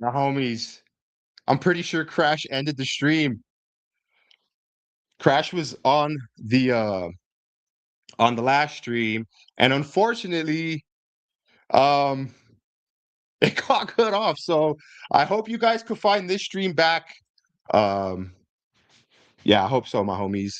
My homies, I'm pretty sure Crash ended the stream. Crash was on the last stream, and unfortunately, um, it got cut off. So I hope you guys could find this stream back. Um, yeah, I hope so, my homies.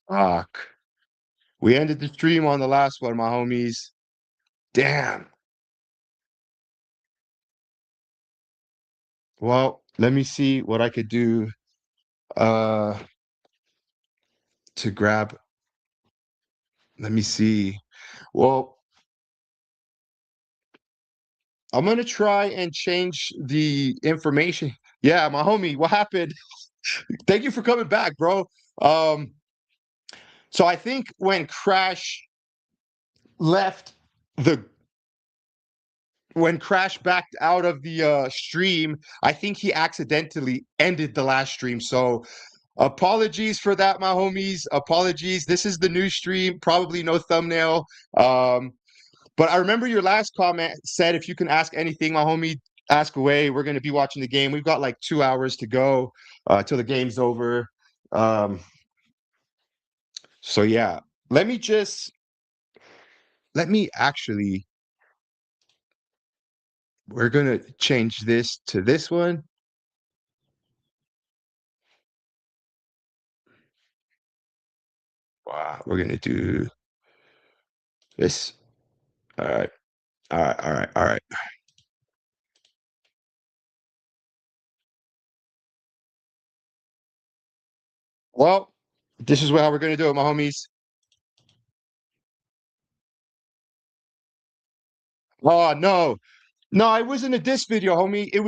Fuck. We ended the stream on the last one, my homies. Damn. Well, let me see what I could do uh to grab. Let me see. Well, I'm gonna try and change the information. Yeah, my homie, what happened? Thank you for coming back, bro. Um, so I think when Crash left the when Crash backed out of the stream, I think he accidentally ended the last stream. So apologies for that, my homies. Apologies. This is the new stream, probably no thumbnail. Um, but I remember your last comment said if you can ask anything, my homie, ask away. We're gonna be watching the game. We've got like 2 hours to go till the game's over. Um, so yeah, let me just let me actually we're gonna change this to this one. Wow, we're gonna do this. All right, all right, all right, all right. Well, this is how we're gonna do it, my homies. Oh no, no, I wasn't a diss video, homie. It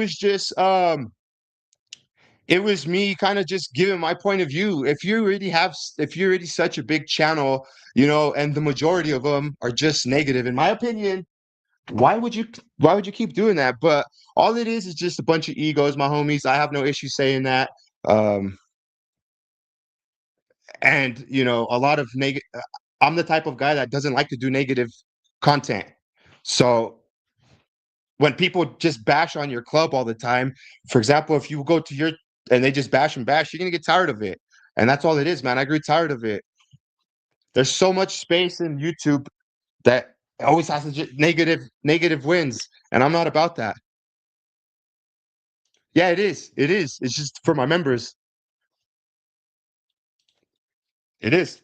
was me kind of just giving my point of view. If you're already such a big channel, and the majority of them are just negative, in my opinion, why would you why would you keep doing that? But all it is just a bunch of egos, my homies. I have no issue saying that. Um, and a lot of negative. I'm the type of guy that doesn't like to do negative content. So when people just bash on your club all the time, for example, if you go to your and they just bash and bash, you're gonna get tired of it. And that's all it is, man. I grew tired of it. There's so much space in YouTube that always has to negative wins, and I'm not about that. Yeah, it is. It is. It's just for my members. It is.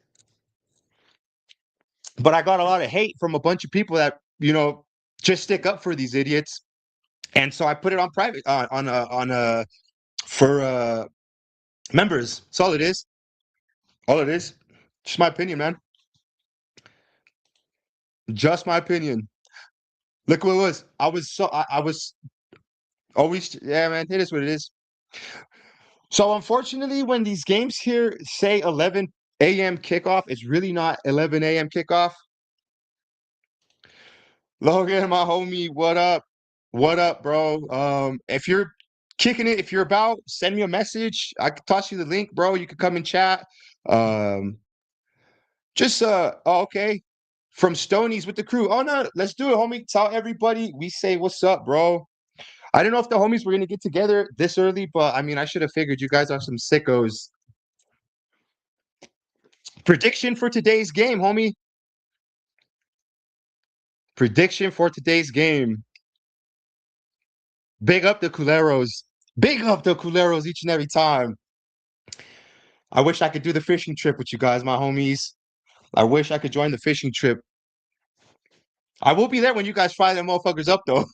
But I got a lot of hate from a bunch of people that just stick up for these idiots, and so I put it on private on for members. That's all it is. All it is. Just my opinion, man. Just my opinion. Look what it was. I was always, yeah, man. It is what it is. So unfortunately, when these games here say 11 a.m. kickoff, it's really not 11 a.m. kickoff. Logan, my homie, what up? What up, bro? If you're kicking it, if you're about, send me a message. I can toss you the link, bro. You can come and chat. Um, okay. From Stonies with the crew. Oh no, let's do it, homie. Tell everybody we say what's up, bro. I don't know if the homies were gonna get together this early, but I mean, I should have figured you guys are some sickos. Prediction for today's game, homie. Prediction for today's game. Big up the Culeros. Big up the Culeros each and every time. I wish I could do the fishing trip with you guys, my homies. I wish I could join the fishing trip. I will be there when you guys fry them motherfuckers up, though.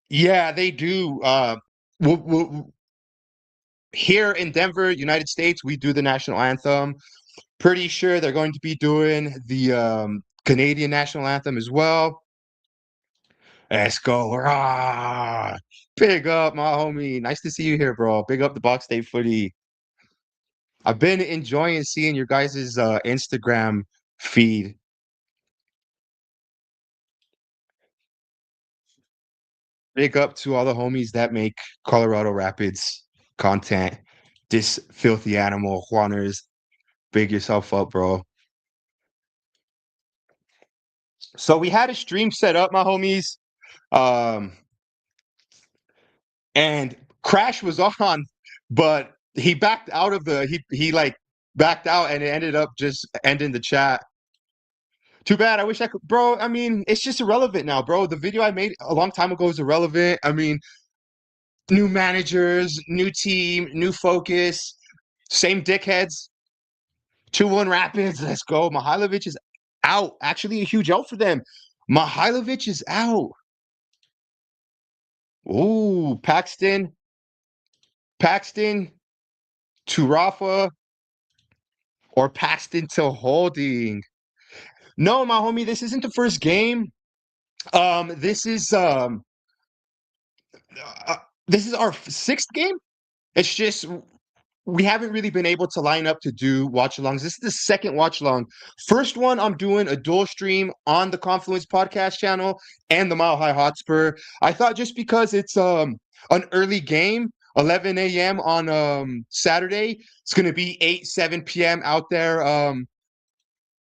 Yeah, they do. here in Denver, United States, we do the national anthem. Pretty sure they're going to be doing the Canadian national anthem as well. Let's go. Rah! Big up, my homie. Nice to see you here, bro. Big up the Box State Footy. I've been enjoying seeing your guys' Instagram feed. Big up to all the homies that make Colorado Rapids content. This filthy animal, Juaners. Big yourself up, bro. So we had a stream set up, my homies. Um, and Crash was on, but he backed out of the he like backed out and it ended up just ending the chat. Too bad. I wish I could, bro. I mean, it's just irrelevant now, bro. The video I made a long time ago is irrelevant. I mean, new managers, new team, new focus, same dickheads. 2-1 Rapids. Let's go. Mihailovic is out. Actually, a huge out for them. Mihailovic is out. Ooh, Paxton to Rafa or Paxton to Holding. No, my homie, this isn't the first game. This is uh, this is our sixth game. It's just we haven't really been able to line up to do watch alongs. This is the second watch along. First one, I'm doing a dual stream on the Confluence podcast channel and the Mile High Hotspur. I thought just because it's an early game, 11 a.m. on Saturday, it's gonna be 7 p.m. out there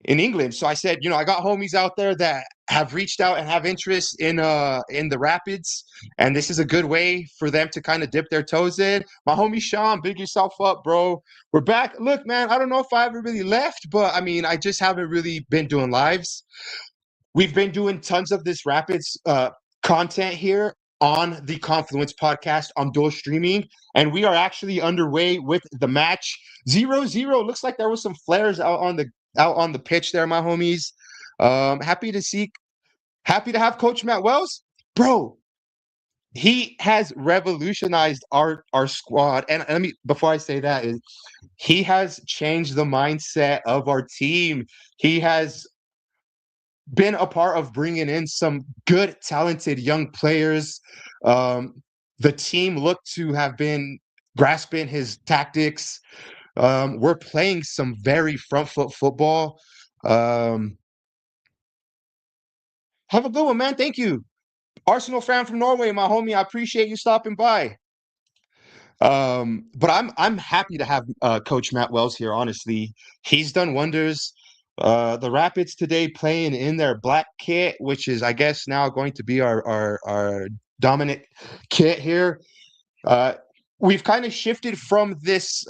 in England. So I said, I got homies out there that have reached out and have interest in the Rapids, and this is a good way for them to kind of dip their toes in. My homie Sean, big yourself up, bro. We're back. Look, man, I don't know if I ever really left, but I mean, I just haven't really been doing lives. We've been doing tons of this Rapids content here on the Confluence podcast on dual streaming, and we are actually underway with the match 0-0. Looks like there was some flares out on the pitch there, my homies. Happy to have Coach Matt Wells, bro. He has revolutionized our squad, and let me before I say that is he has changed the mindset of our team. He has been a part of bringing in some good, talented young players. The team looked to have been grasping his tactics. We're playing some very front foot football. Have a good one, man. Thank you. Arsenal fan from Norway, my homie. I appreciate you stopping by. But I'm happy to have Coach Matt Wells here. Honestly, he's done wonders. The Rapids today playing in their black kit, which is, I guess, now going to be our dominant kit here. We've kind of shifted from this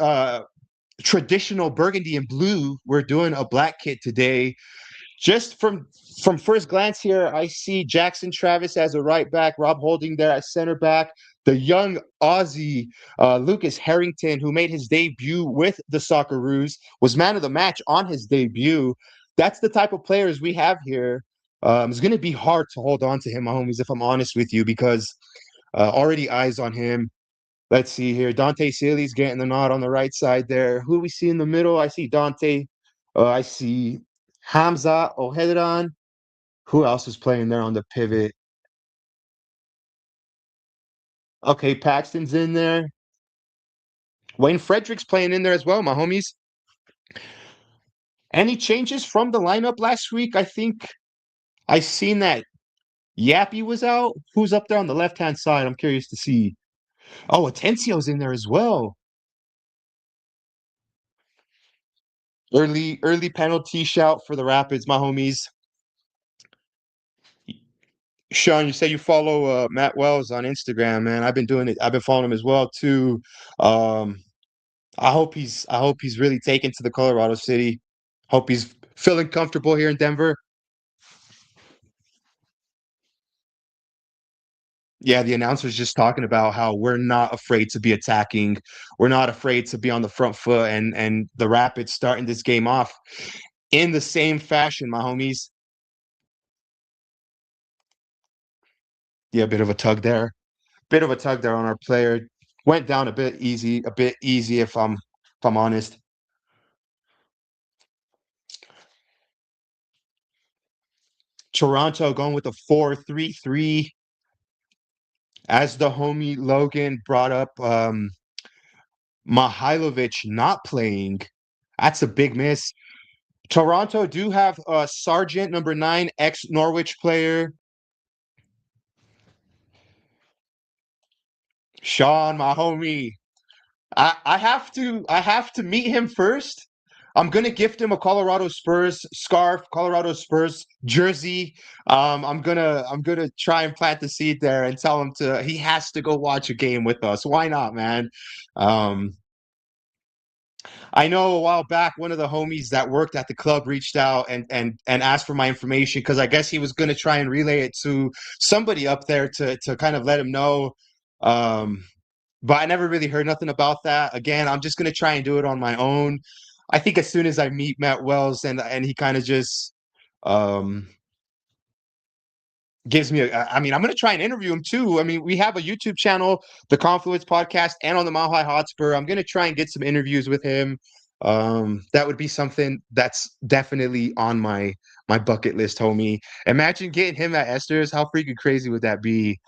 traditional burgundy and blue. We're doing a black kit today. Just from first glance here, I see Jackson Travis as a right back, Rob Holding there as center back, the young Aussie Lucas Harrington, who made his debut with the Socceroos, was man of the match on his debut. That's the type of players we have here. It's going to be hard to hold on to him, my homies, if I'm honest with you, because already eyes on him. Let's see here. Dante Sealy's getting the nod on the right side there. Who do we see in the middle? I see Dante. I see Hamza Ohedran. Who else is playing there on the pivot? Okay, Paxton's in there. Wayne Frederick's playing in there as well, my homies. Any changes from the lineup last week? I think I seen that Yappy was out. Who's up there on the left-hand side? I'm curious to see. Oh, Atencio's in there as well. Early penalty shout for the Rapids, my homies. Sean, you say you follow Matt Wells on Instagram, man. I've been doing it. I've been following him as well too. I hope he's really taken to the Colorado City. Hope he's feeling comfortable here in Denver. Yeah, the announcer's just talking about how we're not afraid to be attacking. We're not afraid to be on the front foot, and the Rapids starting this game off in the same fashion, my homies. Yeah, bit of a tug there. Bit of a tug there on our player. went down a bit easy if I'm honest. Toronto going with a 4-3-3 as the homie Logan brought up Mihailovic not playing. That's a big miss. Toronto do have Sargent, number 9, ex-Norwich player. Sean, my homie. I have to meet him first. I'm gonna gift him a Colorado Spurs scarf, Colorado Spurs jersey. I'm gonna try and plant the seed there and tell him he has to go watch a game with us. Why not, man? Um, I know a while back one of the homies that worked at the club reached out and asked for my information because I guess he was gonna try and relay it to somebody up there to kind of let him know. Um, but I never really heard nothing about that. Again, I'm just gonna try and do it on my own. I think as soon as I meet Matt Wells and he kind of just um gives me I mean, I'm gonna try and interview him too. I mean, we have a YouTube channel, the Confluence Podcast, and on the Mile High Hotspur. I'm gonna try and get some interviews with him. That would be something that's definitely on my bucket list, homie. Imagine getting him at Esther's. How freaking crazy would that be?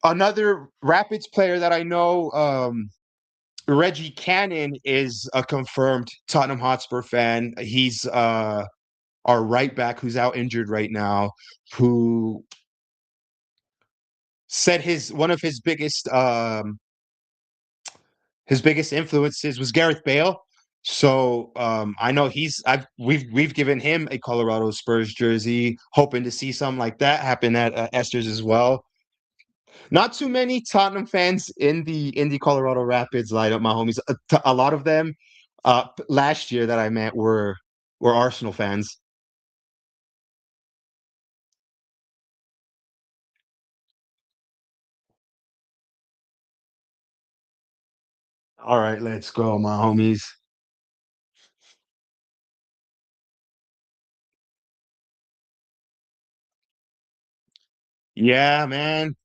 Another Rapids player that I know, Reggie Cannon is a confirmed Tottenham Hotspur fan. He's our right back who's out injured right now, who said one of his biggest influences was Gareth Bale. So I know we've given him a Colorado Spurs jersey, hoping to see something like that happen at Esther's as well. Not too many Tottenham fans in the Colorado Rapids lineup, my homies. A lot of them last year that I met were Arsenal fans. All right, let's go, my homies. Yeah, man.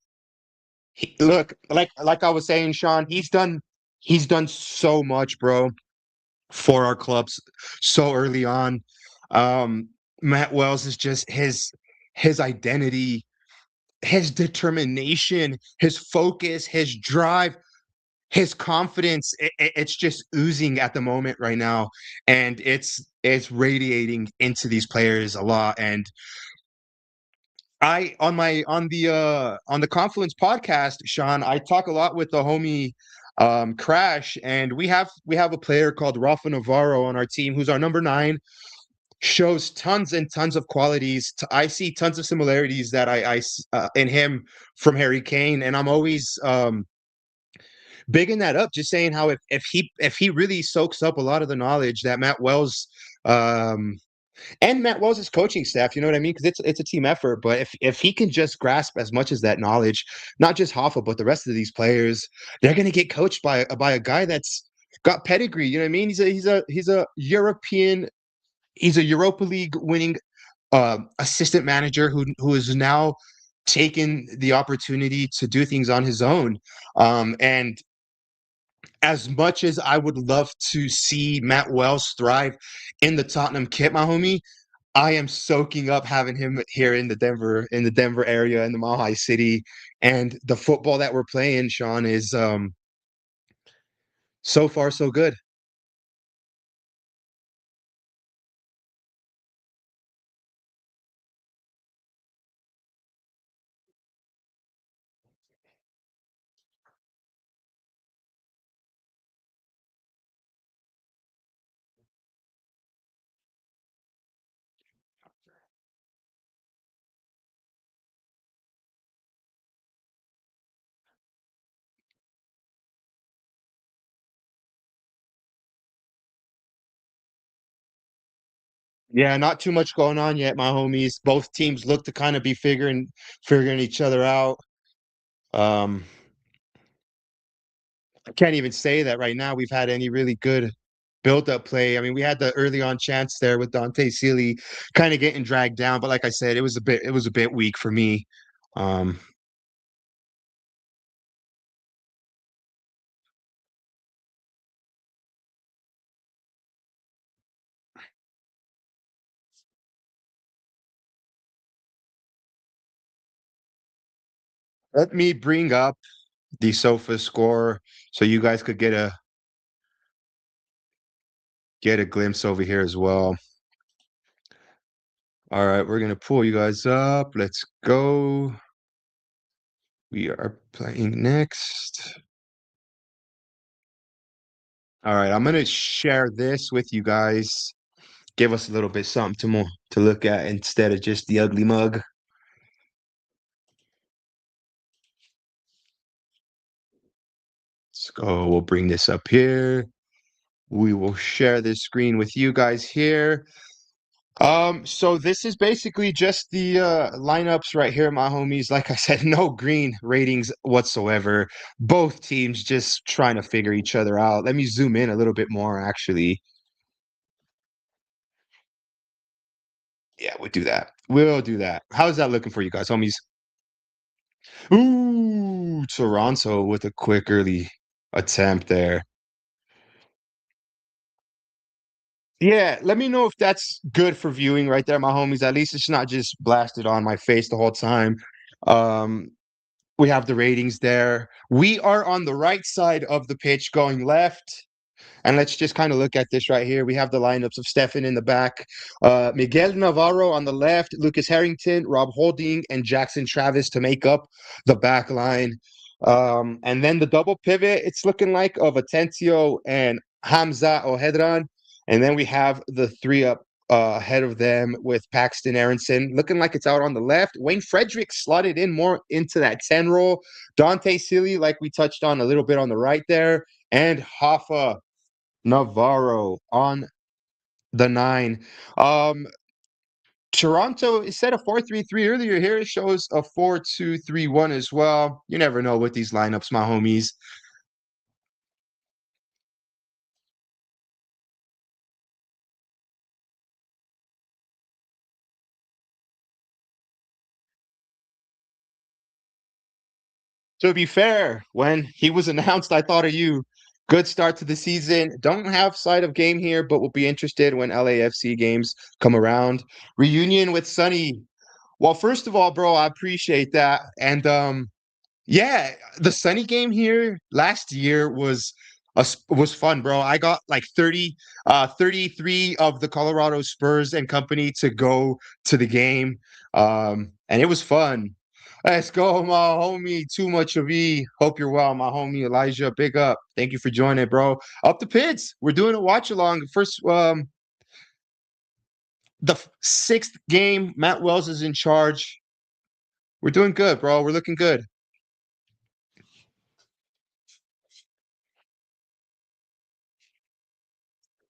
Look, like I was saying, Sean, he's done so much, bro, for our clubs so early on. Um, Matt Wells is just his identity, his determination, his focus, his drive, his confidence. It's just oozing at the moment right now, and it's radiating into these players a lot. And I on the Confluence podcast, Sean, I talk a lot with the homie Crash, and we have a player called Rafa Navarro on our team who's our number 9, shows tons and tons of qualities. I see tons of similarities that in him from Harry Kane, and I'm always bigging that up, just saying how if he really soaks up a lot of the knowledge that Matt Wells um and Matt Wells' coaching staff, you know what I mean? Because it's a team effort. But if he can just grasp as much as that knowledge, not just Hoffa, but the rest of these players, they're gonna get coached by a guy that's got pedigree. You know what I mean? He's a Europa League winning assistant manager who is now taken the opportunity to do things on his own. And as much as I would love to see Matt Wells thrive in the Tottenham kit, my homie, I am soaking up having him here in the Denver area, in the Mile High City, and the football that we're playing, Sean, is so far so good. Yeah, not too much going on yet, my homies. Both teams look to kind of be figuring each other out. Um, I can't even say that right now we've had any really good build-up play. I mean, we had the early on chance there with Dante Sealy kind of getting dragged down, but like I said, it was a bit weak for me. Um, Let me bring up the sofa score so you guys could get a glimpse over here as well. All right, we're gonna pull you guys up. Let's go. We are playing next. All right, I'm gonna share this with you guys. Give us a little bit something to look at instead of just the ugly mug. Let's go. We'll bring this up here. We will share this screen with you guys here. So this is basically just the lineups right here, my homies. Like I said, no green ratings whatsoever. Both teams just trying to figure each other out. Let me zoom in a little bit more, actually. Yeah, we'll do that. We'll do that. How's that looking for you guys, homies? Ooh, Toronto with a quick early attempt there. Yeah, let me know if that's good for viewing right there, my homies. At least it's not just blasted on my face the whole time. Um, we have the ratings there. We are on the right side of the pitch going left. And let's just kind of look at this right here. We have the lineups of Stefan in the back, Miguel Navarro on the left, Lucas Harrington, Rob Holding, and Jackson Travis to make up the back line. And then the double pivot, it's looking like of Atencio and Hamza Ohedran. And then we have the three up ahead of them with Paxton Aronson, looking like it's out on the left. Wayne Frederick slotted in more into that 10 role. Dante Sealy, like we touched on a little bit on the right there. And Hoffa Navarro on the 9. Toronto, it said a 4-3-3 earlier. Here it shows a 4-2-3-1 as well. You never know with these lineups, my homies. To be fair, when he was announced, I thought of you. Good start to the season. Don't have sight of game here, but will be interested when LAFC games come around. Reunion with Sonny. Well, first of all, bro, I appreciate that. And yeah, the Sunny game here last year was fun, bro. I got like 33 of the Colorado Spurs and company to go to the game. And it was fun. Let's go, my homie. Too much of E. Hope you're well, my homie Elijah. Big up. Thank you for joining, bro. Up the pits. We're doing a watch along. First, the sixth game. Matt Wells is in charge. We're doing good, bro. We're looking good.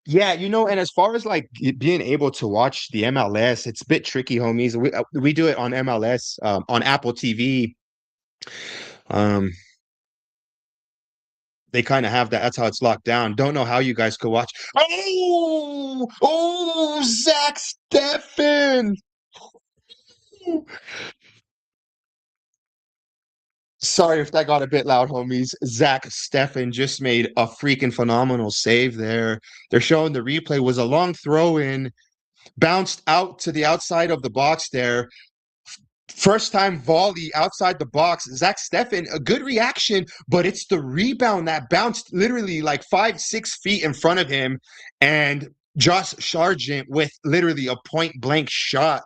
Yeah, and as far as like being able to watch the MLS, it's a bit tricky, homies. We do it on MLS, on Apple TV. Um, they kind of have that. That's how it's locked down. Don't know how you guys could watch. Oh, Zach Steffen. Sorry if that got a bit loud, homies. Zach Steffen just made a freaking phenomenal save there. They're showing the replay was a long throw in, bounced out to the outside of the box there. First time volley outside the box. Zach Steffen, a good reaction, but it's the rebound that bounced literally like 5-6 feet in front of him. And Josh Sargent with literally a point blank shot,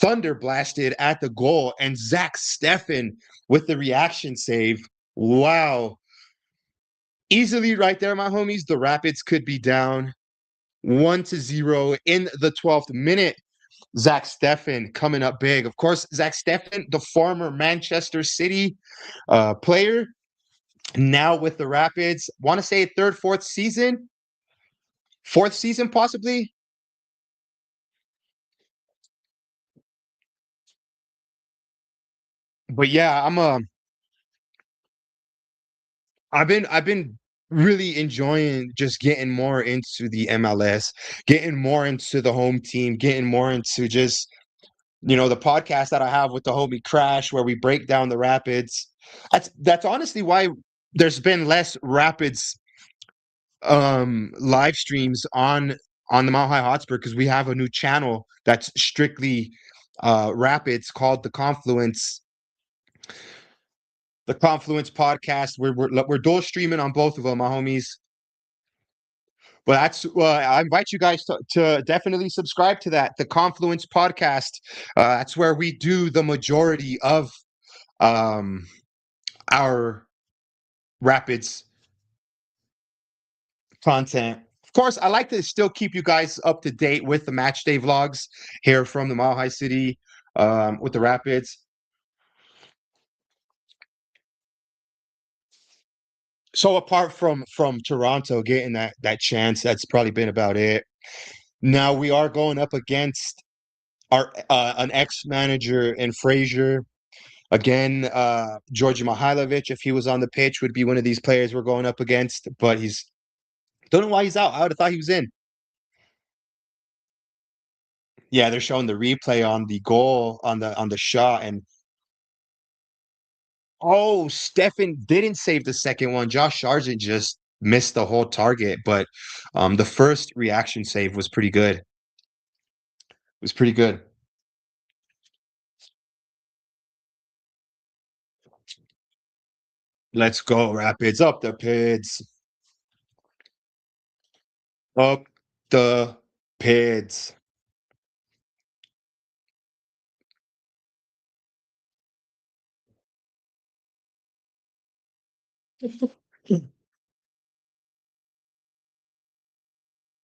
thunder blasted at the goal. And Zach Steffen with the reaction save. Wow. Easily right there, my homies. The Rapids could be down 1-0 in the 12th minute. Zach Steffen coming up big. Of course, Zach Steffen, the former Manchester City player, now with the Rapids. Want to say third, fourth season? Fourth season, possibly? But yeah, I've been really enjoying just getting more into the MLS, getting more into the home team, getting more into just the podcast that I have with the homie Crash, where we break down the Rapids. That's honestly why there's been less Rapids live streams on the Mile High Hotspur, because we have a new channel that's strictly Rapids called The Confluence. The Confluence podcast. We're dual streaming on both of them, my homies. But that's I invite you guys to definitely subscribe to that. The Confluence podcast. That's where we do the majority of um, our Rapids content. Of course, I like to still keep you guys up to date with the match day vlogs here from the Mile High City with the Rapids. So apart from Toronto getting that chance, that's probably been about it. Now we are going up against our an ex-manager in Fraser. Again, Georgi Mihailovic, if he was on the pitch, would be one of these players we're going up against, but he's don't know why he's out. I would have thought he was in. Yeah, they're showing the replay on the goal on the shot, and oh, Stefan didn't save the second one. Josh Sargent just missed the whole target, but the first reaction save was pretty good. It was pretty good. Let's go, Rapids. Up the Pids. Up the Pids.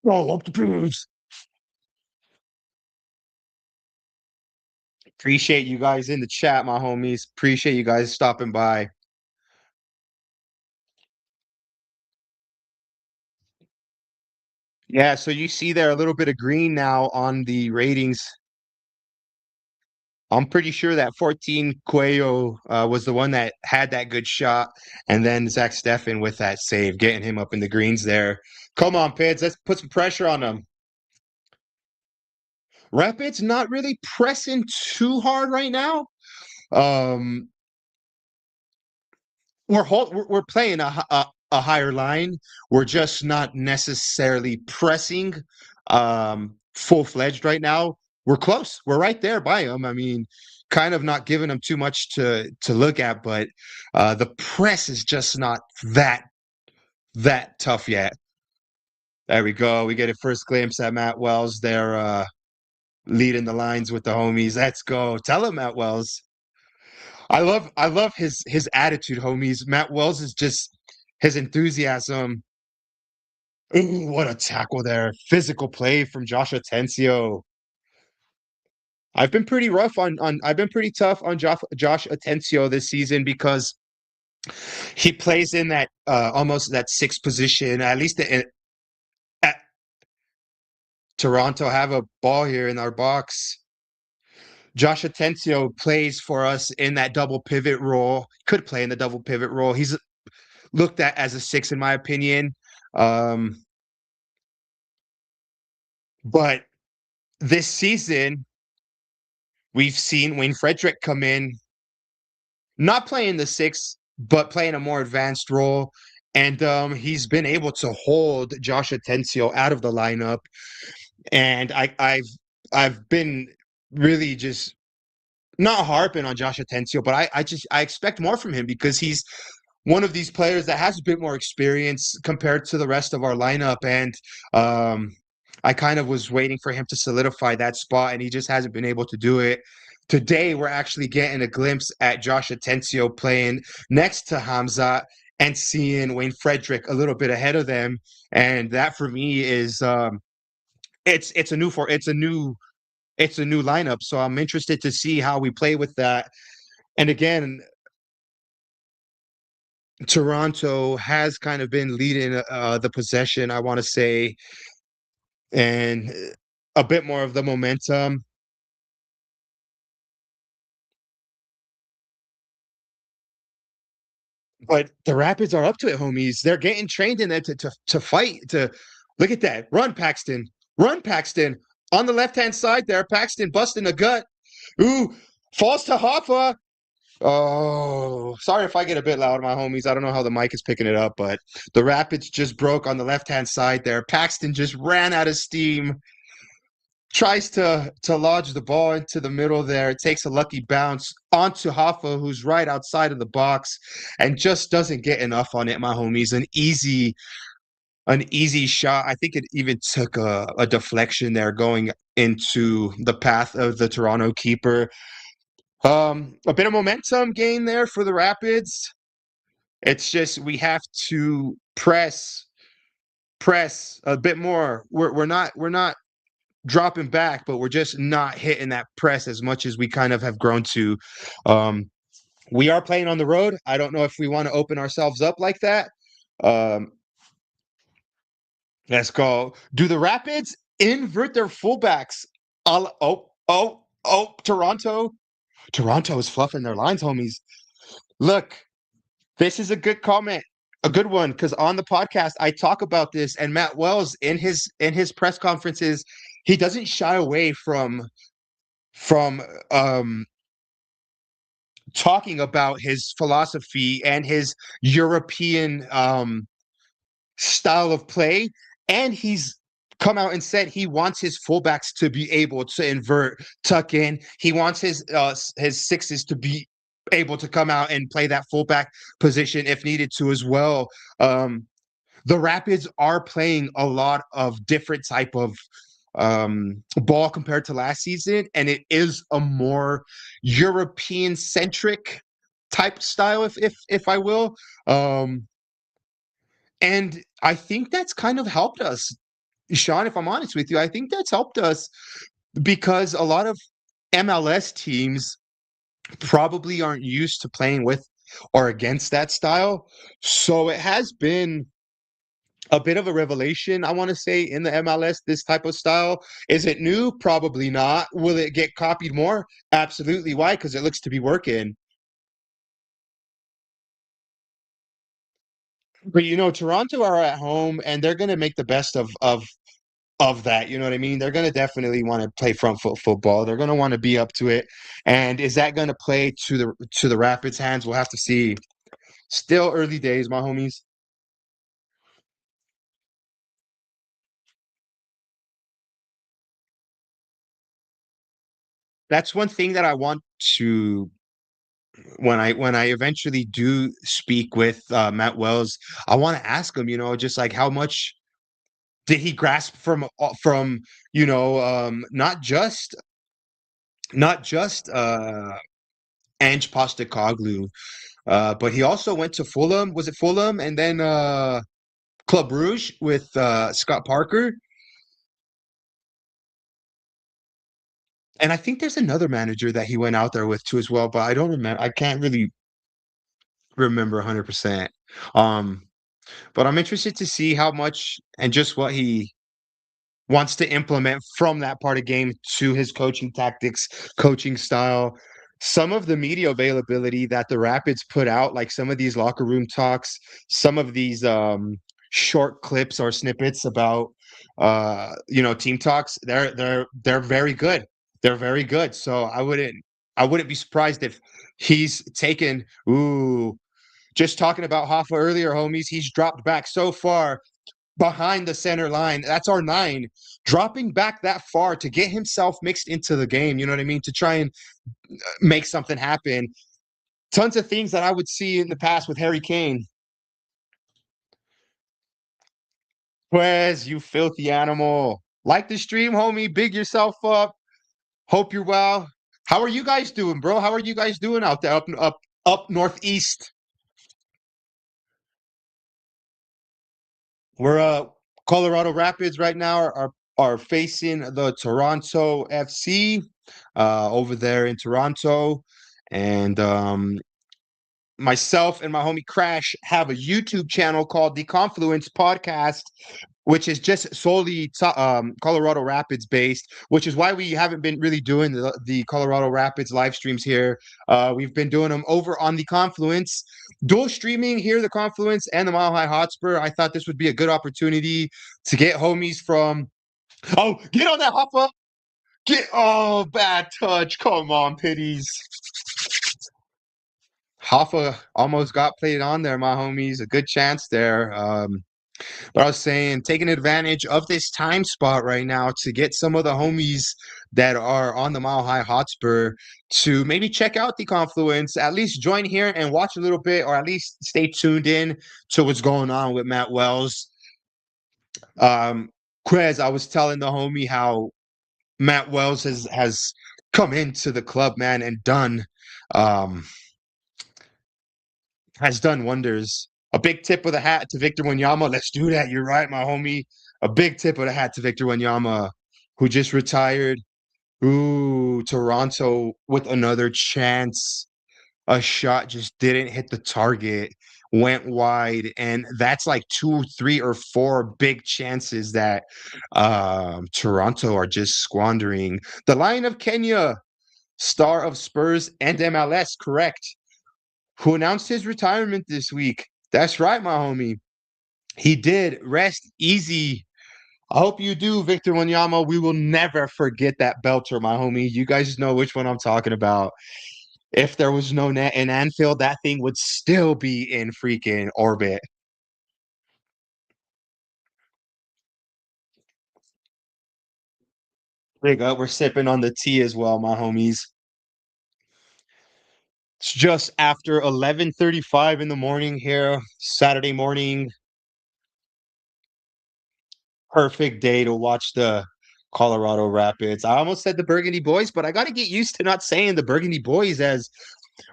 Oh, up the Pids. Appreciate you guys in the chat, my homies. Appreciate you guys stopping by. Yeah, so you see there a little bit of green now on the ratings. I'm pretty sure that 14 Cuello was the one that had that good shot, and then Zach Steffen with that save, getting him up in the greens there. Come on, Pids, let's put some pressure on them. Rapids not really pressing too hard right now. Um, we're playing a higher line. We're just not necessarily pressing full fledged right now. We're close. We're right there by them. I mean, kind of not giving them too much to look at, but the press is just not that tough yet. There we go. We get a first glimpse at Matt Wells there, leading the lines with the homies. Let's go. Tell him, Matt Wells. I love his attitude, homies. Matt Wells is just his enthusiasm. Ooh, what a tackle there. Physical play from Josh Atencio. I've been pretty rough on I've been pretty tough on Josh Atencio this season because he plays in that almost that sixth position. At least at Toronto have a ball here in our box. Josh Atencio plays for us in that double pivot role. Could play in the double pivot role. He's looked at as a six, in my opinion. Um, but this season, we've seen Wayne Frederick come in, not playing the six, but playing a more advanced role. And he's been able to hold Josh Atencio out of the lineup. And I've been really just not harping on Josh Atencio, but I expect more from him because he's one of these players that has a bit more experience compared to the rest of our lineup. And I kind of was waiting for him to solidify that spot, and he just hasn't been able to do it. Today, we're actually getting a glimpse at Josh Atencio playing next to Hamza and seeing Wayne Frederick a little bit ahead of them. And that for me is it's a new lineup. So I'm interested to see how we play with that. And again, Toronto has kind of been leading the possession, I want to say, and a bit more of the momentum. But the Rapids are up to it, homies. They're getting trained in it to fight. To look at that. Run, Paxton. Run, Paxton. On the left-hand side there, Paxton busting a gut. Ooh, falls to Hoffa. Oh, sorry if I get a bit loud, my homies. I don't know how the mic is picking it up, but the Rapids just broke on the left-hand side there. Paxton just ran out of steam. tries to lodge the ball into the middle there. It takes a lucky bounce onto Hoffa, who's right outside of the box, and just doesn't get enough on it, my homies. An easy shot. I think it even took a deflection there going into the path of the Toronto keeper. A bit of momentum gain there for the Rapids. It's just we have to press a bit more. We're not dropping back, but we're just not hitting that press as much as we kind of have grown to. Um, we are playing on the road. I don't know if we want to open ourselves up like that. Um, let's go. Do the Rapids invert their fullbacks? Toronto. Toronto is fluffing their lines, homies. Look, this is a good comment, a good one, because on the podcast I talk about this, and Matt Wells in his press conferences, he doesn't shy away from talking about his philosophy and his European style of play, and he's come out and said he wants his fullbacks to be able to invert, tuck in. He wants his sixes to be able to come out and play that fullback position if needed to as well. Um, the Rapids are playing a lot of different type of ball compared to last season, and it is a more European centric type style, if I will. Um, and I think that's kind of helped us, Sean. If I'm honest with you, I think that's helped us because a lot of MLS teams probably aren't used to playing with or against that style. So it has been a bit of a revelation, I want to say, in the MLS, this type of style. Is it new? Probably not. Will it get copied more? Absolutely. Why? Because it looks to be working. But Toronto are at home and they're gonna make the best of that. You know what I mean? They're gonna definitely want to play front foot football. They're gonna want to be up to it. And is that gonna play to the Rapids' hands? We'll have to see. Still early days, my homies. That's one thing that I want to when I eventually do speak with Matt Wells, I want to ask him, just like how much did he grasp from not just Ange Postecoglou, but he also went to Fulham. Was it Fulham and then Club Rouge with Scott Parker? And I think there's another manager that he went out there with too as well, but I don't remember. I can't really remember 100%. Um, but I'm interested to see how much and just what he wants to implement from that part of game to his coaching tactics, coaching style. Some of the media availability that the Rapids put out, like some of these locker room talks, some of these short clips or snippets about team talks, they're very good. They're very good. So I wouldn't be surprised if he's taken just talking about Hoffa earlier, homies, he's dropped back so far behind the center line. That's our nine. Dropping back that far to get himself mixed into the game, you know what I mean? To try and make something happen. Tons of things that I would see in the past with Harry Kane. Quez, you filthy animal. Like the stream, homie. Big yourself up. Hope you're well. How are you guys doing, bro? How are you guys doing out there up northeast? We're Colorado Rapids right now are facing the Toronto FC over there in Toronto, and myself and my homie Crash have a YouTube channel called The Confluence Podcast, which is just solely Colorado Rapids based, which is why we haven't been really doing the Colorado Rapids live streams here. We've been doing them over on the Confluence, dual streaming here, the Confluence and the Mile High Hotspur. I thought this would be a good opportunity to get homies from. Oh, get on that Hoppa! Bad touch. Come on, pitties. Hoffa almost got played on there, my homies. A good chance there. But I was saying, taking advantage of this time spot right now to get some of the homies that are on the Mile High Hotspur to maybe check out the Confluence, at least join here and watch a little bit, or at least stay tuned in to what's going on with Matt Wells. Quez, I was telling the homie how Matt Wells has come into the club, man, and um, has done wonders. A big tip of the hat to Victor Wanyama. Let's do that. You're right, my homie. A big tip of the hat to Victor Wanyama, who just retired. Ooh, Toronto with another chance. A shot just didn't hit the target, went wide, and that's like 2, 3, or 4 big chances that Toronto are just squandering. The Lion of Kenya, star of Spurs and MLS, correct, who announced his retirement this week. That's right, my homie. He did. Rest easy. I hope you do, Victor Wanyama. We will never forget that belter, my homie. You guys know which one I'm talking about. If there was no net in Anfield, that thing would still be in freaking orbit. Big up. We're sipping on the tea as well, my homies. It's just after 11:35 in the morning here, Saturday morning. Perfect day to watch the Colorado Rapids. I almost said the Burgundy Boys, but I got to get used to not saying the Burgundy Boys, as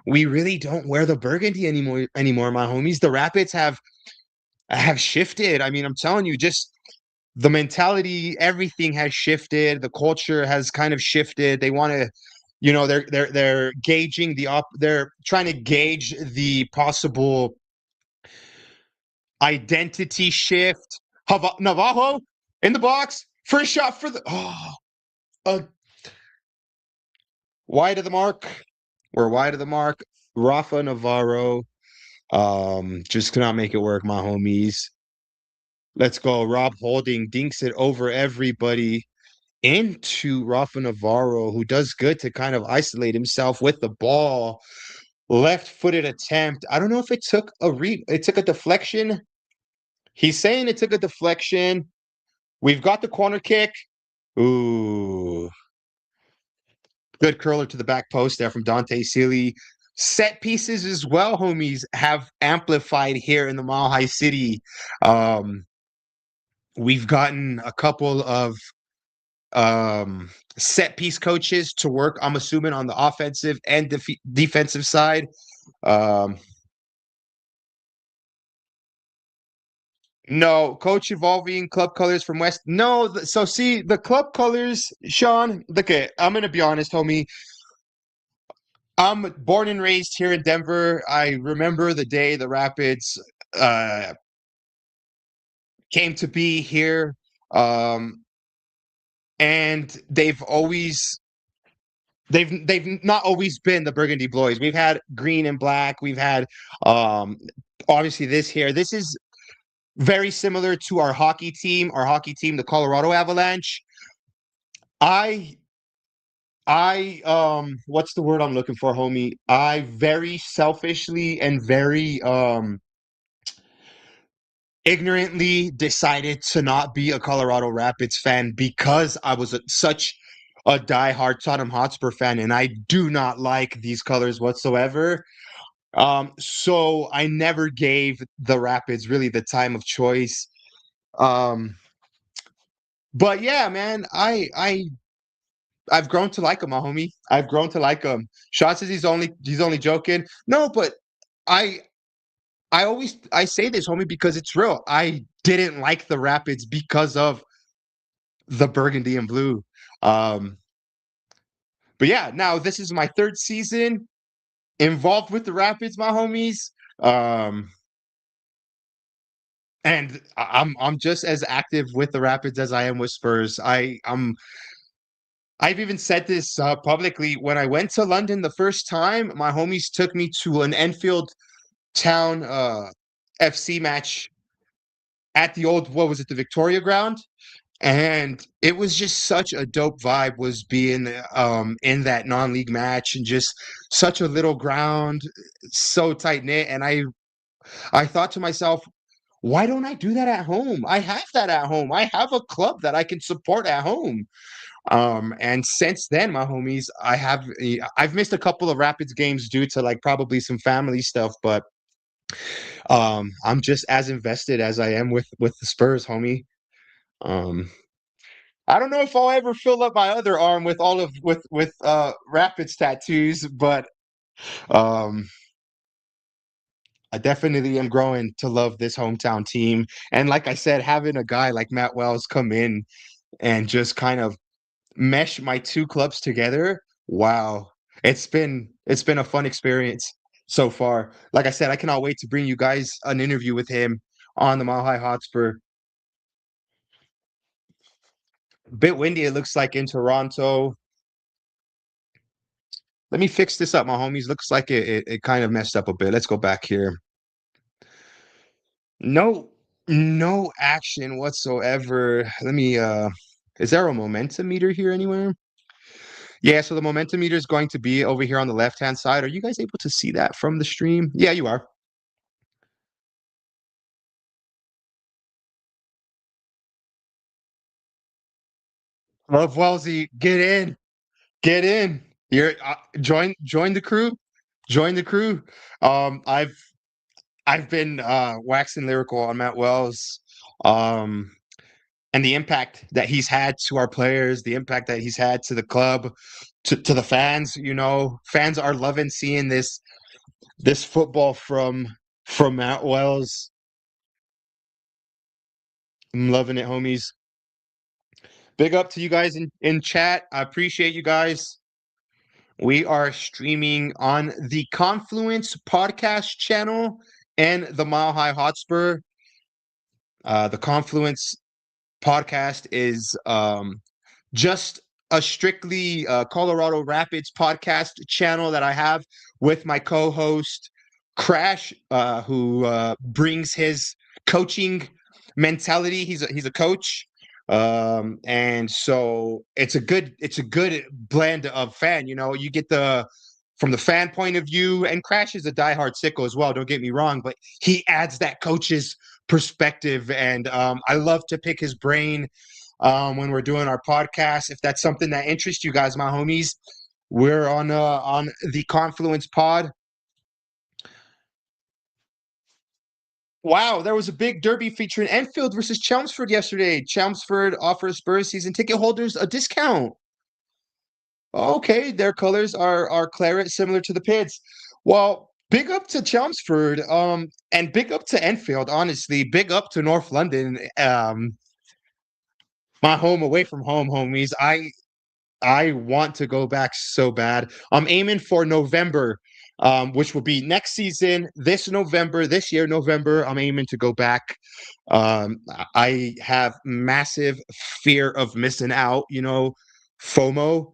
we really don't wear the burgundy anymore, my homies. The Rapids have shifted. I mean, I'm telling you, just the mentality, everything has shifted. The culture has kind of shifted. They want to, they're gauging they're trying to gauge the possible identity shift. Navajo in the box, first shot for the uh, wide of the mark. We're wide of the mark. Rafa Navarro just cannot make it work, my homies. Let's go. Rob Holding dinks it over everybody into Rafa Navarro, who does good to kind of isolate himself with the ball. Left-footed attempt. I don't know if it took it took a deflection. He's saying it took a deflection. We've got the corner kick. Ooh. Good curler to the back post there from Dante Sealy. Set pieces as well, homies, have amplified here in the Mile High City. We've gotten a couple of set piece coaches to work, I'm assuming, on the offensive and defensive side. No, coach evolving club colors from West. No, so see the club colors, Sean. Look at, I'm gonna be honest, homie. I'm born and raised here in Denver. I remember the day the Rapids came to be here, and they've not always been the Burgundy Boys. We've had green and black. We've had obviously this here. This is very similar to our hockey team, the Colorado Avalanche. I what's the word I'm looking for, homie? I very selfishly and very ignorantly decided to not be a Colorado Rapids fan because I was such a diehard Tottenham Hotspur fan, and I do not like these colors whatsoever. So I never gave the Rapids really the time of choice. But yeah, man, I've grown to like him, my homie. I've grown to like him. Sean says he's only joking. No, but I I say this, homie, because it's real. I didn't like the Rapids because of the burgundy and blue. But yeah, now this is my third season involved with the Rapids, my homies. And I'm just as active with the Rapids as I am with Spurs. I've even said this publicly. When I went to London the first time, my homies took me to an Enfield Town FC match at the old, what was it, the Victoria Ground? And it was just such a dope vibe, was being in that non-league match, and just such a little ground, so tight knit. And I thought to myself, Why don't I do that at home? I have that at home. I have a club that I can support at home. And since then, my homies, I've missed a couple of Rapids games due to like probably some family stuff, but I'm just as invested as I am with the Spurs, homie. Um, I don't know if I'll ever fill up my other arm with all of with Rapids tattoos, but um I definitely am growing to love this hometown team. And like I said, having a guy like Matt Wells come in and just kind of mesh my two clubs together, wow. It's been a fun experience so far. Like I said, I cannot wait to bring you guys an interview with him on the Mile High Hotspur. Bit windy, it looks like in Toronto. Let me fix this up, my homies. Looks like it kind of messed up a bit. Let's go back here. No, no action whatsoever. Let me is there a momentum meter here anywhere? Yeah, so the momentum meter is going to be over here on the left-hand side. Are you guys able to see that from the stream? Yeah, you are. Love Wellesley, get in. Get in. You're join the crew. Join the crew. I've been waxing lyrical on Matt Wells. Um and the impact that he's had to our players, the impact that he's had to the club, to the fans. Fans are loving seeing this football from Matt Wells. I'm loving it, homies. Big up to you guys in chat. I appreciate you guys. We are streaming on the Confluence podcast channel and the Mile High Hotspur. The Confluence podcast is just a strictly Colorado Rapids podcast channel that I have with my co-host Crash, who brings his coaching mentality. He's a coach, and so it's a good blend of fan. You get the from the fan point of view, and Crash is a diehard sicko as well. Don't get me wrong, but he adds that coach's perspective, and I love to pick his brain when we're doing our podcast. If that's something that interests you guys, my homies, we're on the Confluence Pod. Wow, there was a big derby featuring Enfield versus Chelmsford yesterday. Chelmsford offers Spurs season ticket holders a discount. Okay, their colors are claret, similar to the Pids. Well, big up to Chelmsford, and big up to Enfield. Honestly, big up to North London, my home away from home, homies. I want to go back so bad. I'm aiming for November, which will be next season, this November, this year, November. I'm aiming to go back. I have massive fear of missing out, FOMO.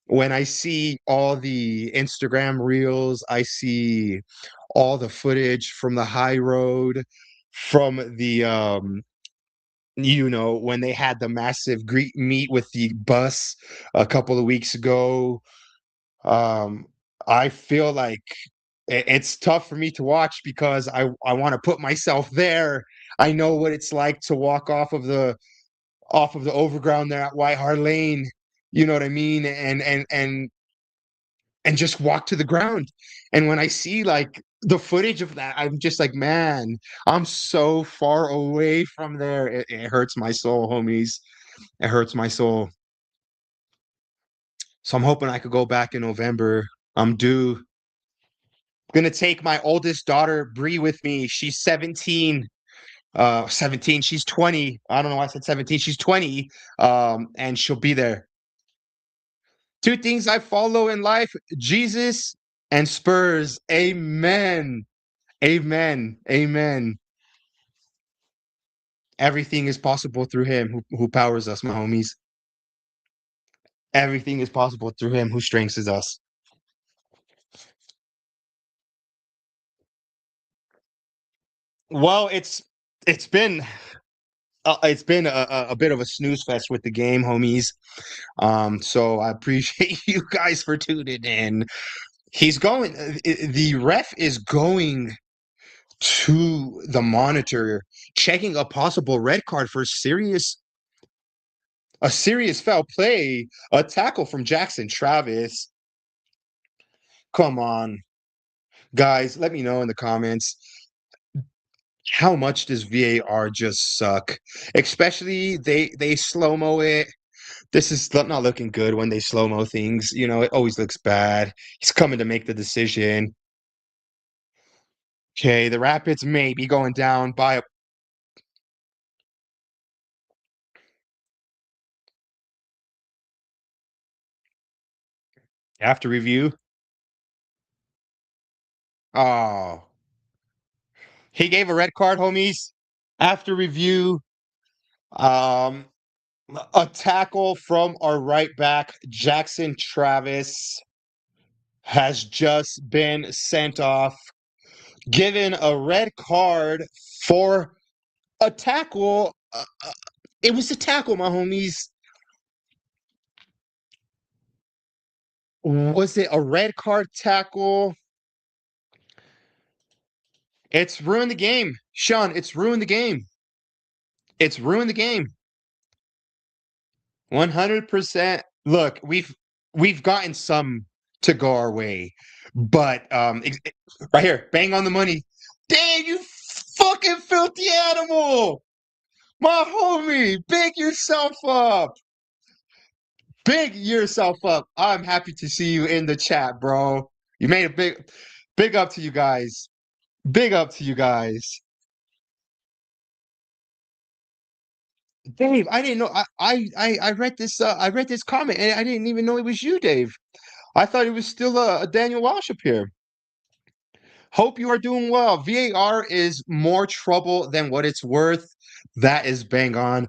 When I see all the Instagram reels, I see all the footage from the high road, from the when they had the massive greet meet with the bus a couple of weeks ago. um I feel like it's tough for me to watch because I want to put myself there. I know what it's like to walk off of the overground there at White Hart Lane, you know what I mean, and just walk to the ground. And when I see like the footage of that, I'm just like, man, I'm so far away from there. It hurts my soul, homies. It hurts my soul. So I'm hoping I could go back in November. I'm due. Gonna take my oldest daughter, Bree, with me. She's 17. 17. She's 20. I don't know why I said 17. She's 20. And she'll be there. Two things I follow in life: Jesus and Spurs. Amen. Amen. Amen. Everything is possible through him who powers us, my homies. Everything is possible through him who strengthens us. Well, it's been a bit of a snooze fest with the game, homies. So I appreciate you guys for tuning in. The ref is going to the monitor, checking a possible red card for a serious foul play, a tackle from Jackson Travis. Come on, guys, let me know in the comments, how much does VAR just suck? Especially they slow-mo it. This is not looking good when they slow-mo things. You know, it always looks bad. He's coming to make the decision. Okay, the Rapids may be going down by a after review. Oh, he gave a red card, homies. After review, um, a tackle from our right back, Jackson Travis, has just been sent off, given a red card for a tackle. It was a tackle, my homies. Was it a red card tackle? It's ruined the game. Sean, it's ruined the game. It's ruined the game. 100%. Look, we've gotten some to go our way, but right here, bang on the money. Damn, you fucking filthy animal, my homie, big yourself up. Big yourself up. I'm happy to see you in the chat, bro. You made a big up to you guys. Big up to you guys. Dave, I didn't know. I read this comment and I didn't even know it was you, Dave. I thought it was still a Daniel Walsh up here. Hope you are doing well. VAR is more trouble than what it's worth. That is bang on.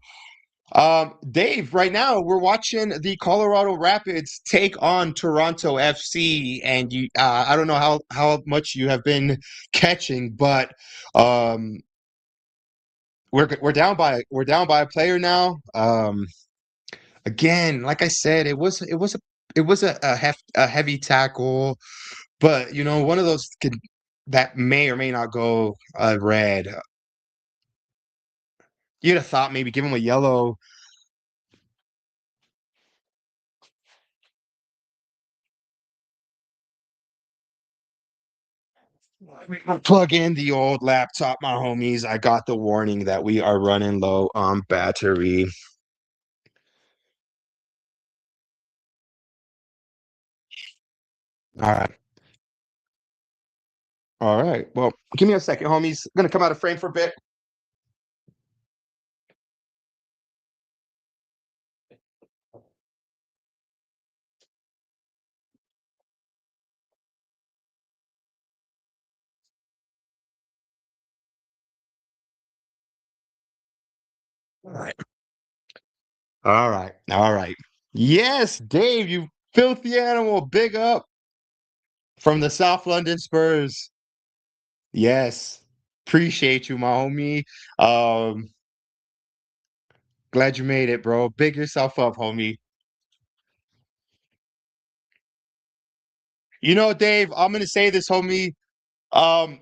Dave, right now we're watching the Colorado Rapids take on Toronto FC, and I don't know how much you have been catching, but um, we're down by a player now. Again, like I said, it was a heavy tackle, but you know, one of those that may or may not go red. You'd have thought maybe give him a yellow. Plug in the old laptop, my homies. I got the warning that we are running low on battery. All right. All right. Well, give me a second, homies. I'm gonna come out of frame for a bit. All right. All right. All right. Yes, Dave, you filthy animal. Big up from the South London Spurs. Yes. Appreciate you, my homie. Um, Glad you made it, bro. Big yourself up, homie. You know, Dave, I'm gonna say this, homie. Um,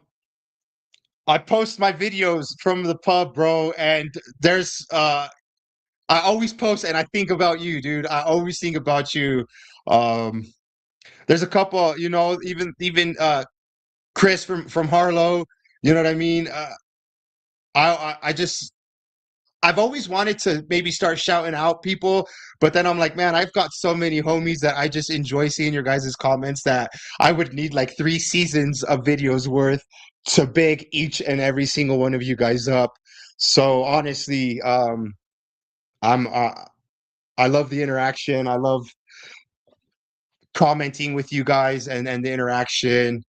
I post my videos from the pub, bro, and there's I always post and I think about you, dude. I always think about you. Um, there's a couple, you know, even Chris from Harlow, you know what I mean? I just I've always wanted to maybe start shouting out people, but then I'm like, man, I've got so many homies that I just enjoy seeing your guys' comments that I would need like 3 seasons of videos worth to big each and every single one of you guys up. So honestly, I'm I love the interaction. I love commenting with you guys and the interaction.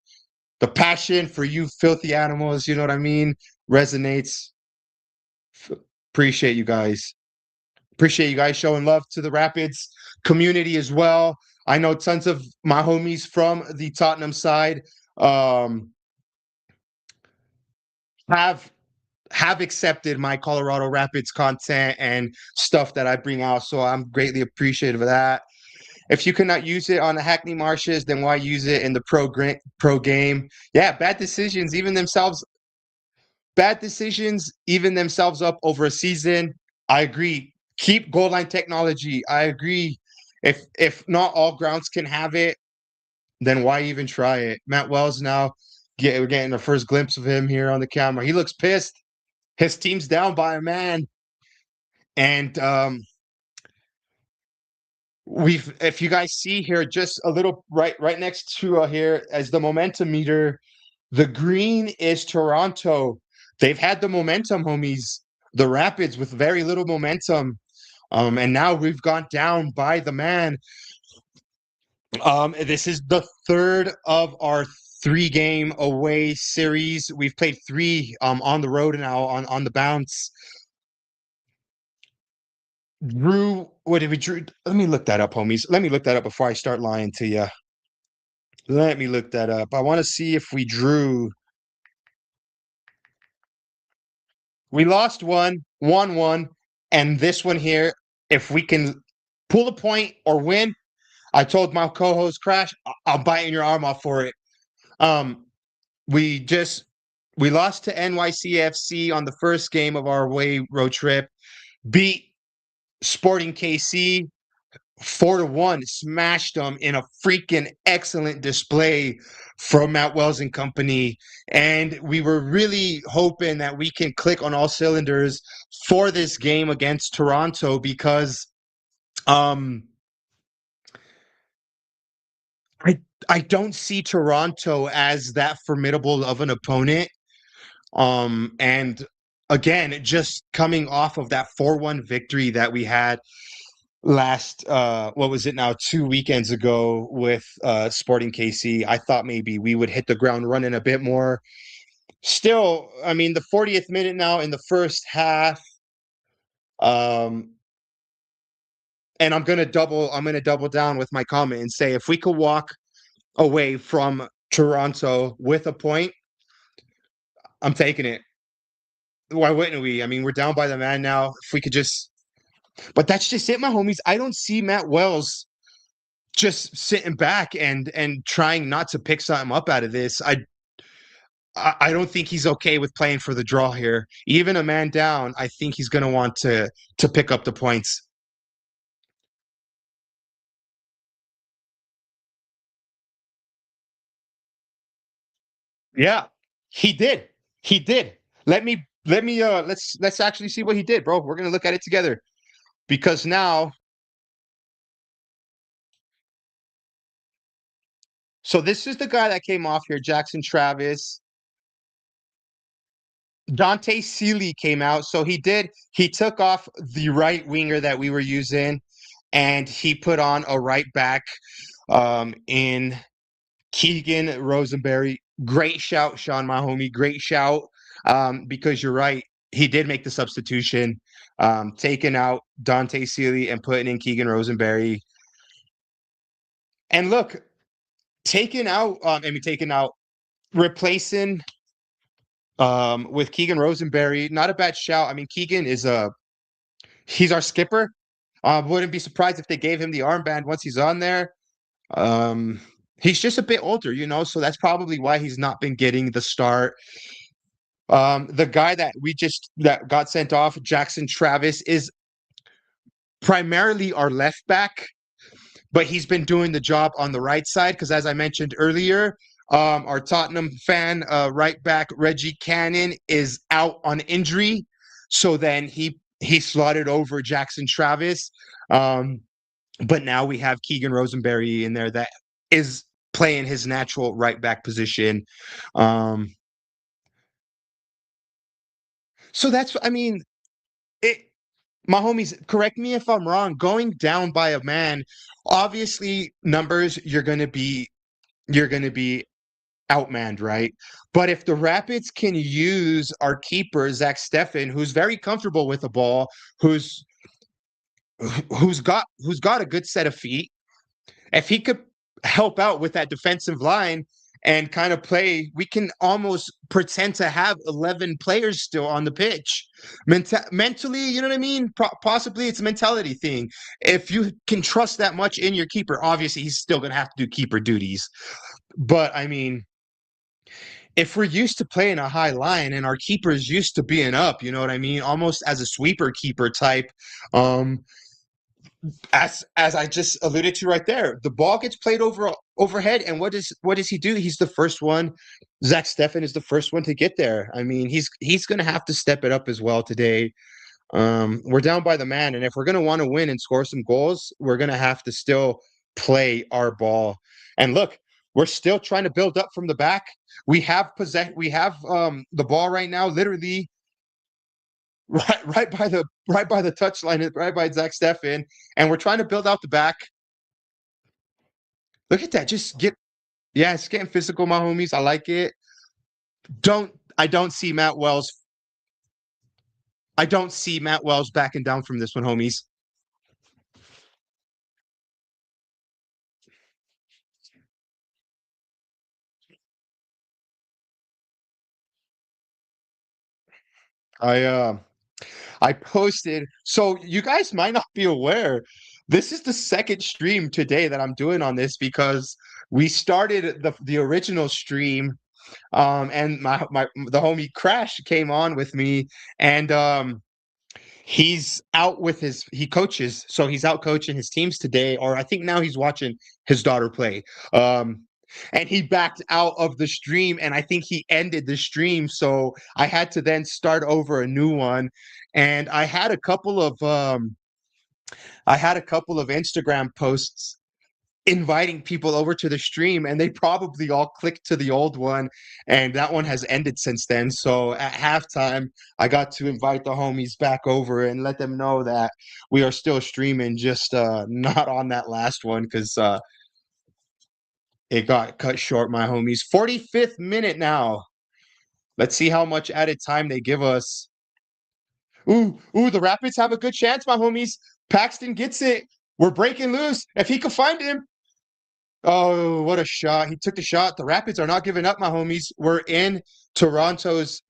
The passion for you filthy animals, you know what I mean, resonates. Appreciate you guys. Appreciate you guys showing love to the Rapids community as well. I know tons of my homies from the Tottenham side um, have accepted my Colorado Rapids content and stuff that I bring out. So I'm greatly appreciative of that. If you cannot use it on the Hackney Marshes, then why use it in the pro game? Yeah, bad decisions, even themselves. bad decisions even themselves up over a season. I agree. Keep goal line technology. I agree. If not all grounds can have it, then why even try it? Matt Wells now, we're getting the first glimpse of him here on the camera. He looks pissed. His team's down by a man. And if you guys see here, just a little right next to here as the momentum meter, the green is Toronto. They've had the momentum, homies. The Rapids with very little momentum. And now we've gone down by the man. This is the third of our 3-game away series. We've played 3 on the road now on the bounce. Drew, what did we drew? Let me look that up, homies. Let me look that up before I start lying to you. Let me look that up. I want to see if we drew. We lost one, won one, and this one here, if we can pull a point or win, I told my co-host Crash, I'm biting your arm off for it. We lost to NYCFC on the first game of our away road trip, beat Sporting KC 4-1, smashed them in a freaking excellent display from Matt Wells and company. And we were really hoping that we can click on all cylinders for this game against Toronto because I don't see Toronto as that formidable of an opponent. And again, just coming off of that 4-1 victory that we had last what was it now 2 weekends ago with Sporting KC, I thought maybe we would hit the ground running a bit more. Still, I mean, the 40th minute now in the first half, and I'm gonna double down with my comment and say if we could walk away from Toronto with a point, I'm taking it. Why wouldn't we? I mean, we're down by the man now. If we could just, but that's just it, my homies. I don't see Matt Wells just sitting back and trying not to pick something up out of this. I don't think he's okay with playing for the draw here. Even a man down, I think he's going to want to pick up the points. Yeah, he did. He did. Let's actually see what he did, bro. We're going to look at it together because now. So this is the guy that came off here, Jackson Travis. Dante Sealy came out. So he took off the right winger that we were using and he put on a right back in Keegan Rosenberry. Great shout, Sean, my homie. Great shout. Because you're right. He did make the substitution, taking out Dante Sealy and putting in Keegan Rosenberry. And look, replacing with Keegan Rosenberry, not a bad shout. I mean, Keegan he's our skipper. Wouldn't be surprised if they gave him the armband once he's on there. He's just a bit older, so that's probably why he's not been getting the start. The guy that got sent off, Jackson Travis, is primarily our left back, but he's been doing the job on the right side because, as I mentioned earlier, our Tottenham fan right back Reggie Cannon is out on injury, so then he slotted over Jackson Travis. But now we have Keegan Rosenberry in there that is playing his natural right back position. So that's, I mean, my homies, correct me if I'm wrong. Going down by a man, obviously numbers you're gonna be outmanned, right? But if the Rapids can use our keeper Zach Steffen, who's very comfortable with the ball, who's got a good set of feet, if he could help out with that defensive line and kind of play, we can almost pretend to have 11 players still on the pitch. Mentally, you know what I mean? Possibly it's a mentality thing. If you can trust that much in your keeper, obviously he's still going to have to do keeper duties. But I mean, if we're used to playing a high line and our keeper's used to being up, you know what I mean? Almost as a sweeper keeper type. Um, as I just alluded to right there, the ball gets played overhead, and what does he do? He's the first one. Zach Steffen is the first one to get there. I mean, he's going to have to step it up as well today. We're down by the man, and if we're going to want to win and score some goals, we're going to have to still play our ball. And look, we're still trying to build up from the back. We have the ball right now, literally right by the touchline, right by Zach Steffen, and we're trying to build out the back. Look at that. Yeah, it's getting physical, my homies. I like it. I don't see Matt Wells. I don't see Matt Wells backing down from this one, homies. I I posted. So you guys might not be aware. This is the second stream today that I'm doing on this because we started the original stream, and the homie Crash came on with me, and he's out with he coaches, so he's out coaching his teams today, or I think now he's watching his daughter play. Um, and he backed out of the stream, and I think he ended the stream, so I had to then start over a new one. And I had a couple of Instagram posts inviting people over to the stream, and they probably all clicked to the old one, and that one has ended since then. So at halftime, I got to invite the homies back over and let them know that we are still streaming, just not on that last one because it got cut short, my homies. 45th minute now. Let's see how much added time they give us. Ooh, the Rapids have a good chance, my homies. Paxton gets it. We're breaking loose. If he could find him. Oh, what a shot. He took the shot. The Rapids are not giving up, my homies. We're in Toronto's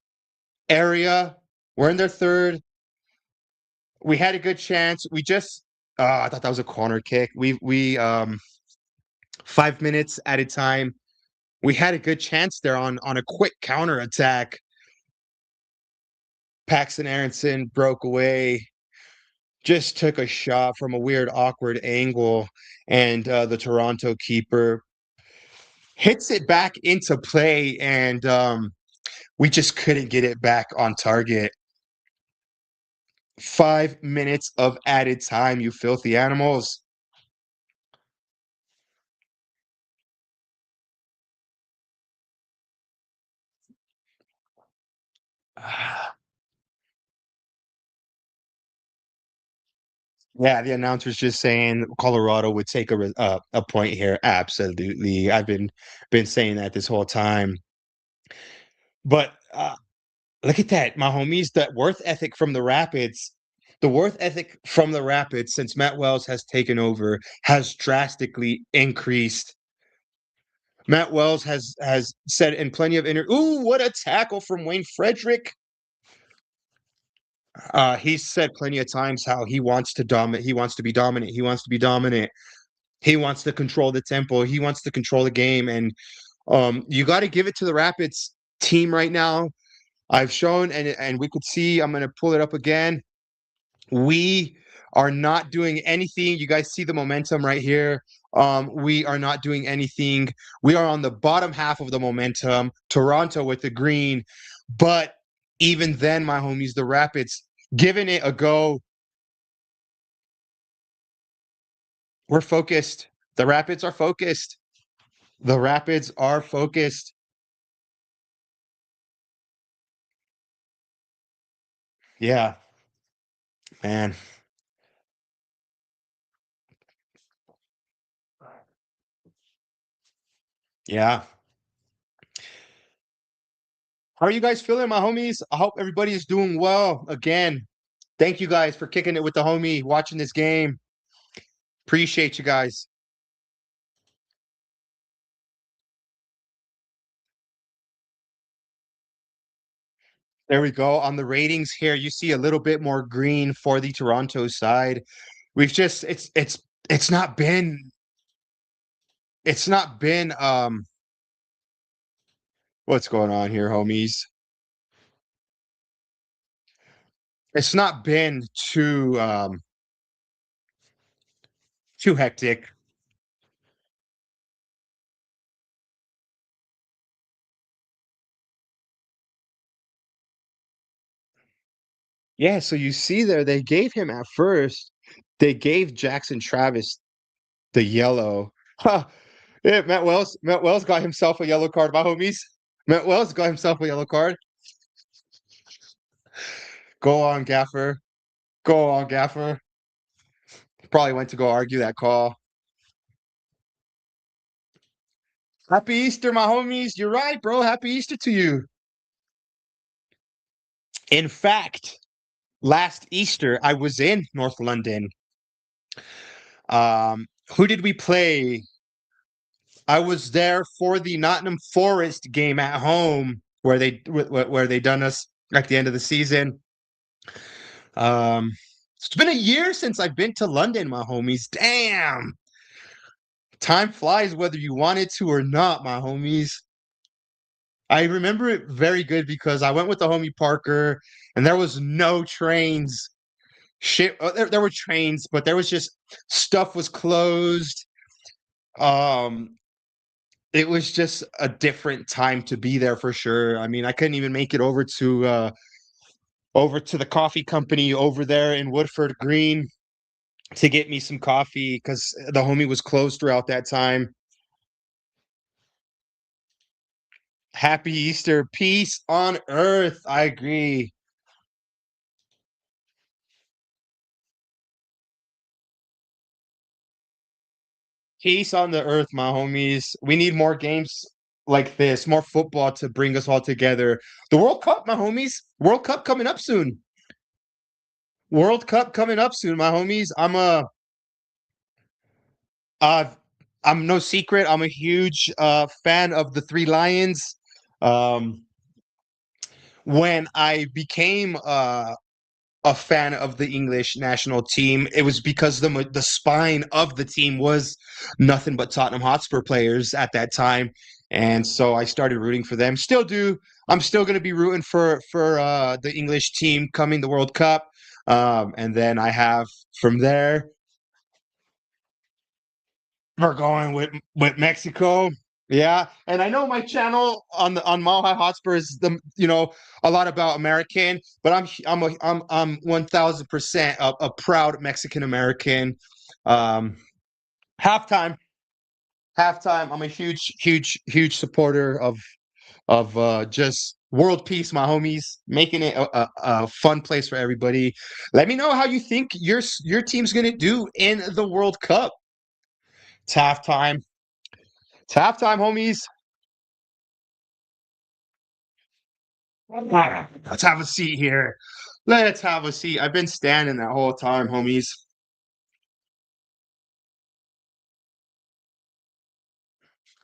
area. We're in their third. We had a good chance. I thought that was a corner kick. We 5 minutes at a time. We had a good chance there on a quick counter attack. Paxton Aronson broke away, just took a shot from a weird, awkward angle, and the Toronto keeper hits it back into play, and we just couldn't get it back on target. 5 minutes of added time, you filthy animals. Yeah, the announcer's just saying Colorado would take a point here. Absolutely, I've been saying that this whole time. But look at that, my homies. That worth ethic from the Rapids. The worth ethic from the Rapids since Matt Wells has taken over has drastically increased. Matt Wells has said in plenty of Ooh, what a tackle from Wayne Frederick. He's said plenty of times how he wants to dominate. He wants to be dominant. He wants to be dominant. He wants to control the tempo. He wants to control the game. And you got to give it to the Rapids team right now. I've shown, and we could see. I'm going to pull it up again. We are not doing anything. You guys see the momentum right here. We are not doing anything. We are on the bottom half of the momentum. Toronto with the green. But even then, my homies, the Rapids giving it a go. We're focused. The Rapids are focused. The Rapids are focused. Yeah, man. Yeah. How are you guys feeling, my homies? I hope everybody is doing well. Again, thank you guys for kicking it with the homie, watching this game. Appreciate you guys. There we go. On the ratings here, you see a little bit more green for the Toronto side. We've just it's not been What's going on here, homies? It's not been too hectic. Yeah, so you see there, they gave him at first, they gave Jackson Travis the yellow. Huh. Yeah, Matt Wells got himself a yellow card, my homies. Matt Wells got himself a yellow card. Go on, Gaffer. Go on, Gaffer. Probably went to go argue that call. Happy Easter, my homies. You're right, bro. Happy Easter to you. In fact, last Easter, I was in North London. Who did we play? I was there for the Nottingham Forest game at home where they done us at the end of the season. It's been a year since I've been to London, my homies. Damn. Time flies whether you want it to or not, my homies. I remember it very good because I went with the homie Parker and there was no trains. Shit, there were trains, but there was just stuff was closed. Um, it was just a different time to be there for sure. I mean, I couldn't even make it over to the coffee company over there in Woodford Green to get me some coffee because the homie was closed throughout that time. Happy Easter, peace on earth. I agree. Peace on the earth, my homies. We need more games like this, more football to bring us all together. The World Cup, my homies. World Cup coming up soon. World Cup coming up soon, my homies. Uh I'm no secret. I'm a huge fan of the Three Lions. Um when I became a fan of the English national team, it was because the spine of the team was nothing but Tottenham Hotspur players at that time, and so I started rooting for them. Still do. I'm still going to be rooting for the English team coming the World Cup, and then I have from there we're going with Mexico. Yeah, and I know my channel on Mile High Hotspur is a lot about American, but I'm 1000% a proud Mexican American. Um, halftime, halftime. I'm a huge supporter of just world peace, my homies, making it a fun place for everybody. Let me know how you think your team's gonna do in the World Cup. It's halftime. It's halftime, homies. Let's have a seat here. Let's have a seat. I've been standing that whole time, homies.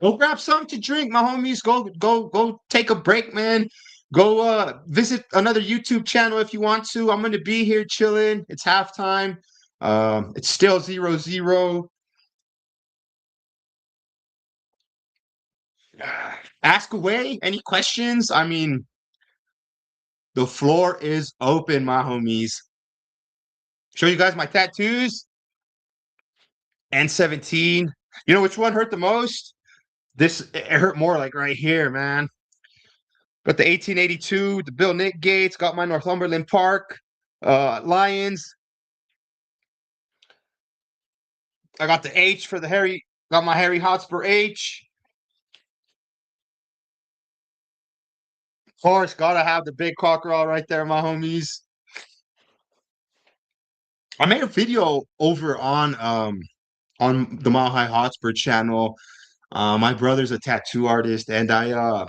Go grab something to drink, my homies. Go take a break, man. Go visit another YouTube channel if you want to. I'm gonna be here chilling. It's halftime. It's still 0-0. Ask away. Any questions? I mean, the floor is open, my homies. Show you guys my tattoos. N17. You know which one hurt the most? This it hurt more like right here, man. Got the 1882, the Bill Nick Gates, got my Northumberland Park, Lions. I got the H for the got my Harry Hotspur H. Of course, gotta have the big cockerel right there, my homies. I made a video over on the Mile High Hotspur channel. My brother's a tattoo artist, and I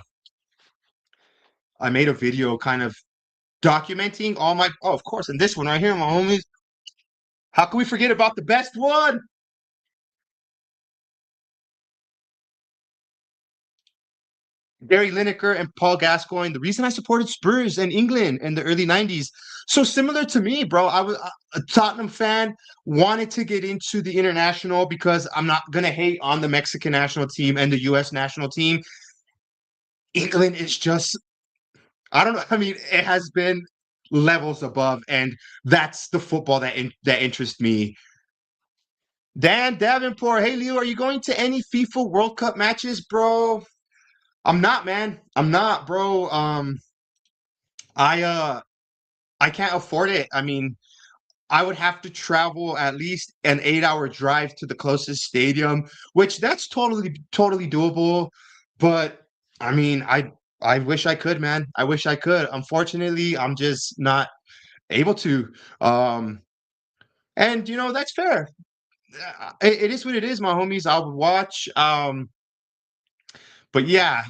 made a video kind of documenting all my of course, and this one right here, my homies. How can we forget about the best one? Gary Lineker and Paul Gascoigne. The reason I supported Spurs in England in the early 90s. So similar to me, bro. I was a Tottenham fan, wanted to get into the international because I'm not going to hate on the Mexican national team and the US national team. England is just, I don't know. I mean, it has been levels above, and that's the football that interests me. Dan Davenport, hey Leo, are you going to any FIFA World Cup matches, bro? I'm not, man. I'm not, bro. I uh I can't afford it. I mean, I would have to travel at least an 8-hour drive to the closest stadium, which that's totally doable. But I mean, I wish I could, man. I wish I could. Unfortunately, I'm just not able to. Um, and that's fair. It is what it is, my homies. I would watch. But yeah,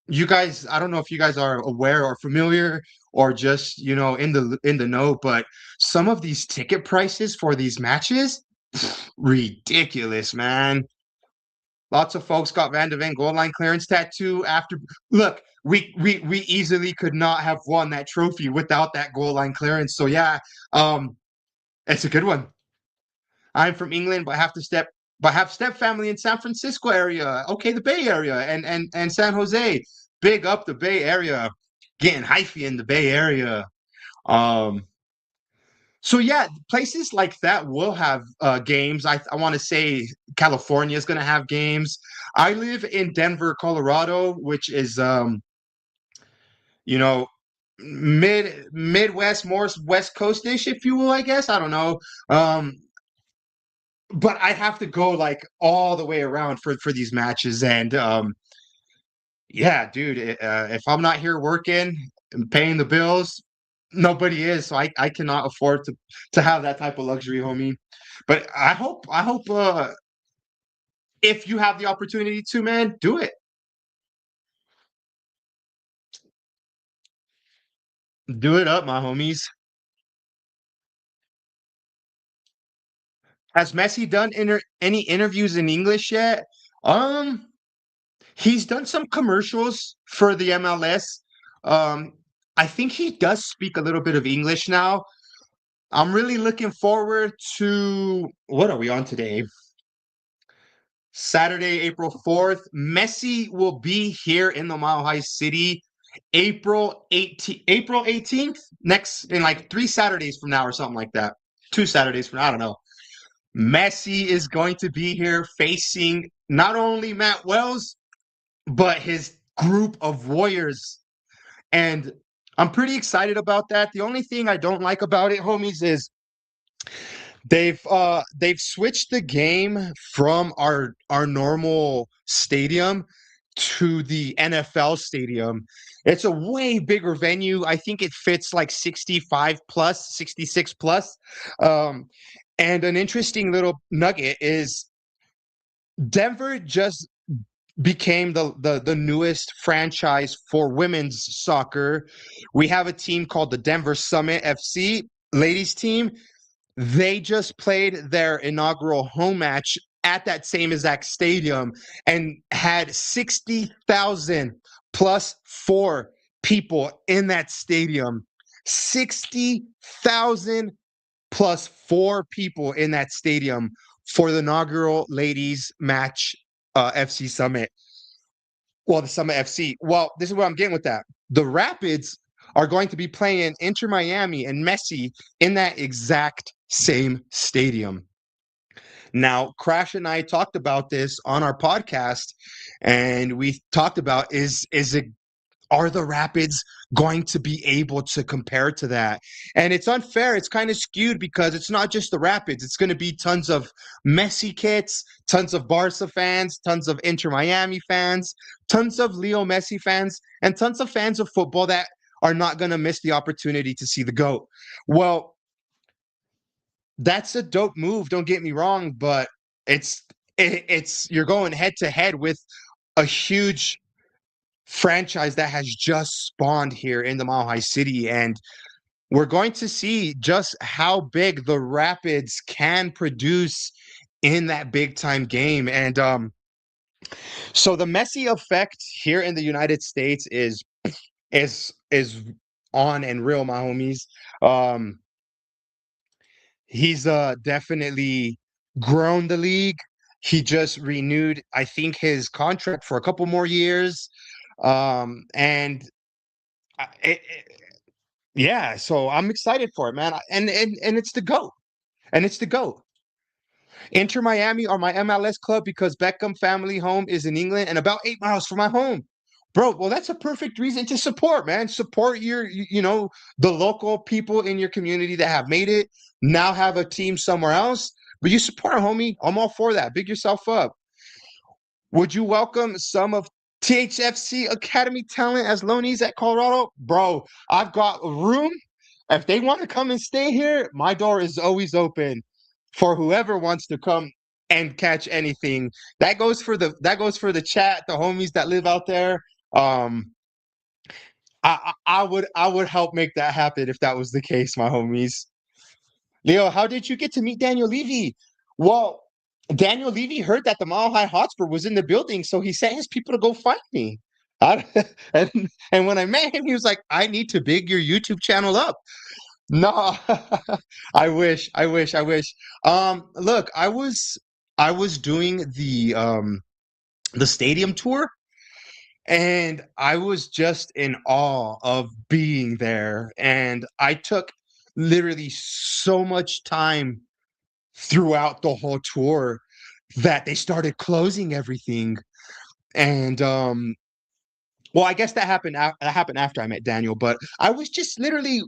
you guys, I don't know if you guys are aware or familiar or just, in the know, but some of these ticket prices for these matches, ridiculous, man. Lots of folks got Van de Ven goal line clearance tattoo after. Look, we easily could not have won that trophy without that goal line clearance. So yeah, um, it's a good one. I'm from England, but have step family in San Francisco area. Okay, the Bay Area and San Jose. Big up the Bay Area. Getting hyphy in the Bay Area. Um, so yeah, places like that will have games. I want to say California is going to have games. I live in Denver, Colorado, which is you know, Midwest, more West Coastish, if you will. I guess I don't know. Um, but I'd have to go like all the way around for these matches, and yeah, dude, if I'm not here working and paying the bills, nobody is. So I cannot afford to have that type of luxury, homie. But I hope if you have the opportunity to, man, do it. Do it up, my homies. Has Messi done any interviews in English yet? Um, he's done some commercials for the MLS. Um, I think he does speak a little bit of English now. I'm really looking forward to, what are we on today? Saturday, April 4th. Messi will be here in the Mile High City April 18th, next in like 3 Saturdays from now or something like that. 2 Saturdays from now, I don't know. Messi is going to be here facing not only Matt Wells, but his group of warriors. And I'm pretty excited about that. The only thing I don't like about it, homies, is they've switched the game from our normal stadium to the NFL stadium. It's a way bigger venue. I think it fits like 65 plus, 66 plus. Um, and an interesting little nugget is Denver just became the newest franchise for women's soccer. We have a team called the Denver Summit FC ladies team. They just played their inaugural home match at that same exact stadium and had 60,000 plus 4 people in that stadium. 60,000 plus 4 people in that stadium for the inaugural ladies match, FC Summit. Well, the Summit FC. Well, this is what I'm getting with that. The Rapids are going to be playing Inter Miami and Messi in that exact same stadium. Now, Crash and I talked about this on our podcast, and we talked about is it are the Rapids going to be able to compare to that? And it's unfair. It's kind of skewed because it's not just the Rapids. It's going to be tons of Messi kits, tons of Barca fans, tons of Inter Miami fans, tons of Leo Messi fans, and tons of fans of football that are not going to miss the opportunity to see the GOAT. Well, that's a dope move. Don't get me wrong, but it's you're going head to head with a huge franchise that has just spawned here in the Mile High City, and we're going to see just how big the Rapids can produce in that big time game. And so the Messi effect here in the United States is on and real, my homies. Um, he's definitely grown the league. He just renewed, I think, his contract for a couple more years. And yeah, so I'm excited for it, man. And it's the GOAT. And it's the GOAT. Inter Miami are my MLS club because Beckham family home is in England and about 8 miles from my home. Bro, well, that's a perfect reason to support, man. Support the local people in your community that have made it, now have a team somewhere else. But you support, homie. I'm all for that. Big yourself up. Would you welcome some of THFC Academy talent as loanees at Colorado? Bro, I've got room. If they want to come and stay here, my door is always open for whoever wants to come and catch anything. That goes for the chat, the homies that live out there. Um, I would help make that happen if that was the case, my homies. Leo, how did you get to meet Daniel Levy? Well, Daniel Levy heard that the Mile High Hotspur was in the building, so he sent his people to go find me. I, and and when I met him, he was like, "I need to big your YouTube channel up." No, I wish. Look, I was doing the stadium tour, and I was just in awe of being there. And I took literally so much time throughout the whole tour that they started closing everything. And well, I guess that happened after I met Daniel, but I was just literally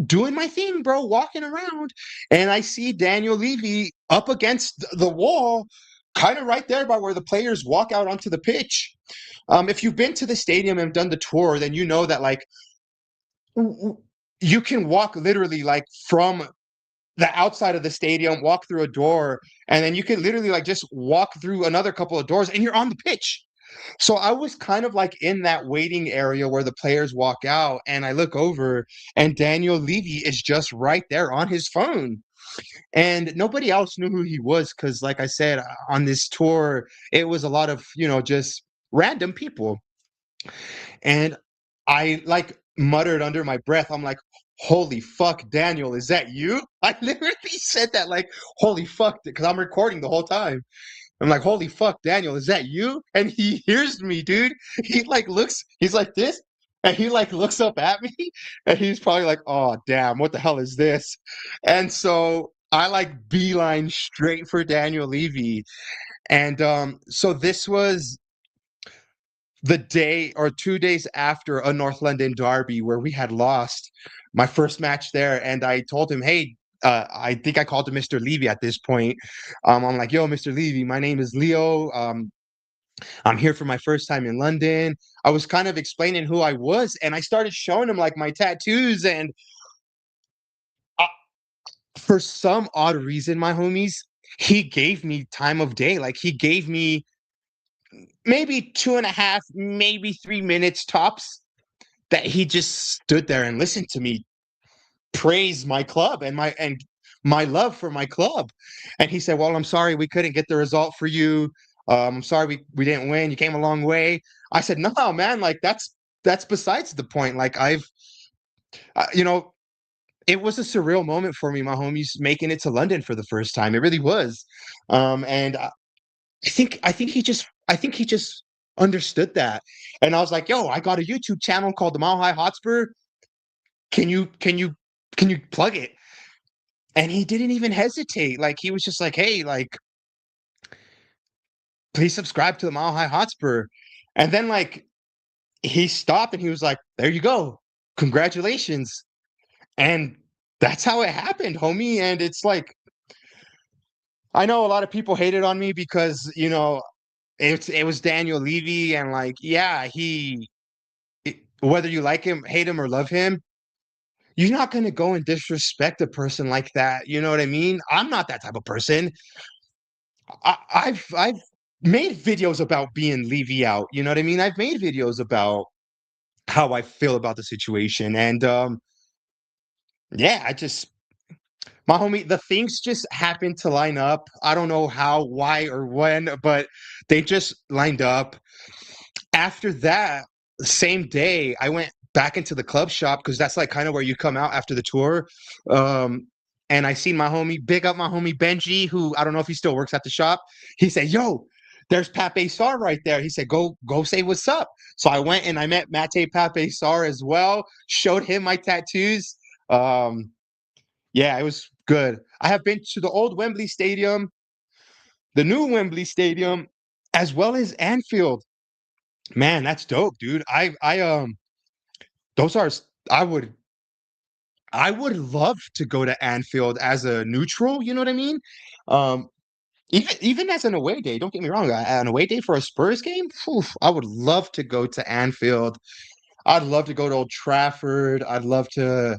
doing my thing, bro, walking around, and I see Daniel Levy up against the wall, kind of right there by where the players walk out onto the pitch. If you've been to the stadium and done the tour, then you know that like you can walk literally like from the outside of the stadium, walk through a door, and then you can literally like just walk through another couple of doors and you're on the pitch. So I was kind of like in that waiting area where the players walk out, and I look over and Daniel Levy is just right there on his phone. And nobody else knew who he was because, like I said, on this tour, it was a lot of, just random people. And I like muttered under my breath, I'm like, holy fuck, Daniel, is that you? I literally said that, like, holy fuck, because I'm recording the whole time. I'm like, holy fuck, Daniel, is that you? And he hears me, dude. He like looks, he's like this, and he like looks up at me, and he's probably like, oh damn, what the hell is this? And so I like beeline straight for Daniel Levy. And so this was the day or 2 days after a North London derby where we had lost my first match there. And I told him, hey, I think I called him Mr. Levy at this point. I'm like, yo, Mr. Levy, my name is Leo. I'm here for my first time in London. I was kind of explaining who I was, and I started showing him like my tattoos. And uh, for some odd reason, my homies, he gave me time of day. Like he gave me maybe 2.5, maybe 3 minutes tops that he just stood there and listened to me praise my club and my love for my club. And he said, well, I'm sorry we couldn't get the result for you. I'm sorry we didn't win. You came a long way. I said, no, man, like that's besides the point. Like uh, you know, it was a surreal moment for me, my homies, making it to London for the first time. It really was. And I think he just understood that. And I was like, yo, I got a YouTube channel called the Mile High Hotspur. Can you plug it? And he didn't even hesitate. Like he was just like, hey, like, please subscribe to the Mile High Hotspur. And then like he stopped and he was like, there you go. Congratulations. And that's how it happened, homie. And it's like, I know a lot of people hated on me because, it was Daniel Levy, and like, yeah, whether you like him, hate him, or love him, you're not gonna go and disrespect a person like that. You know what I mean? I'm not that type of person. I've made videos about being Levy out. You know what I mean? I've made videos about how I feel about the situation, and yeah, my homie, the things just happened to line up. I don't know how, why, or when, but they just lined up. After that, the same day, I went back into the club shop because that's like kind of where you come out after the tour. Um, and I seen my homie, big up my homie Benji, who I don't know if he still works at the shop. He said, yo, there's Pape Sarr right there. He said, go say what's up. So I went and I met Mate Pape Sarr as well, showed him my tattoos. Um, yeah, it was good. I have been to the old Wembley Stadium, the new Wembley Stadium, as well as Anfield. Man, that's dope, dude. Those are I would love to go to Anfield as a neutral, you know what I mean? Um, even as an away day, don't get me wrong, an away day for a Spurs game, phew, I would love to go to Anfield. I'd love to go to Old Trafford. I'd love to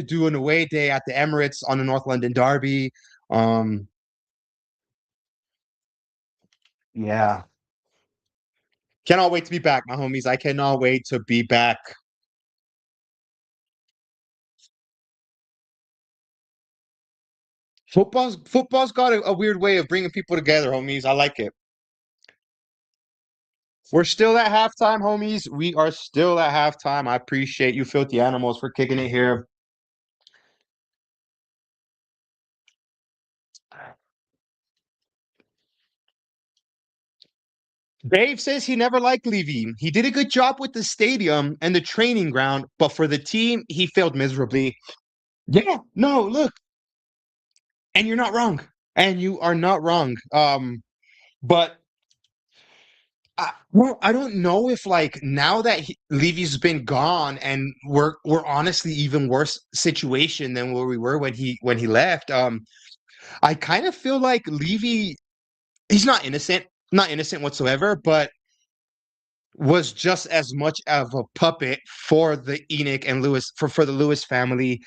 do an away day at the Emirates on the North London Derby. Um, yeah. Cannot wait to be back, my homies. I cannot wait to be back. Football's got a weird way of bringing people together, homies. I like it. We're still at halftime, homies. We are still at halftime. I appreciate you, filthy animals, for kicking it here. Dave says he never liked Levy. He did a good job with the stadium and the training ground, but for the team, he failed miserably. Yeah, no, look, and you're not wrong. And you are not wrong. But well, I don't know if like now that Levy's been gone and we're honestly even worse situation than where we were when he left. I kind of feel like Levy, he's not innocent whatsoever, but was just as much of a puppet for the Enoch and Lewis for the Lewis family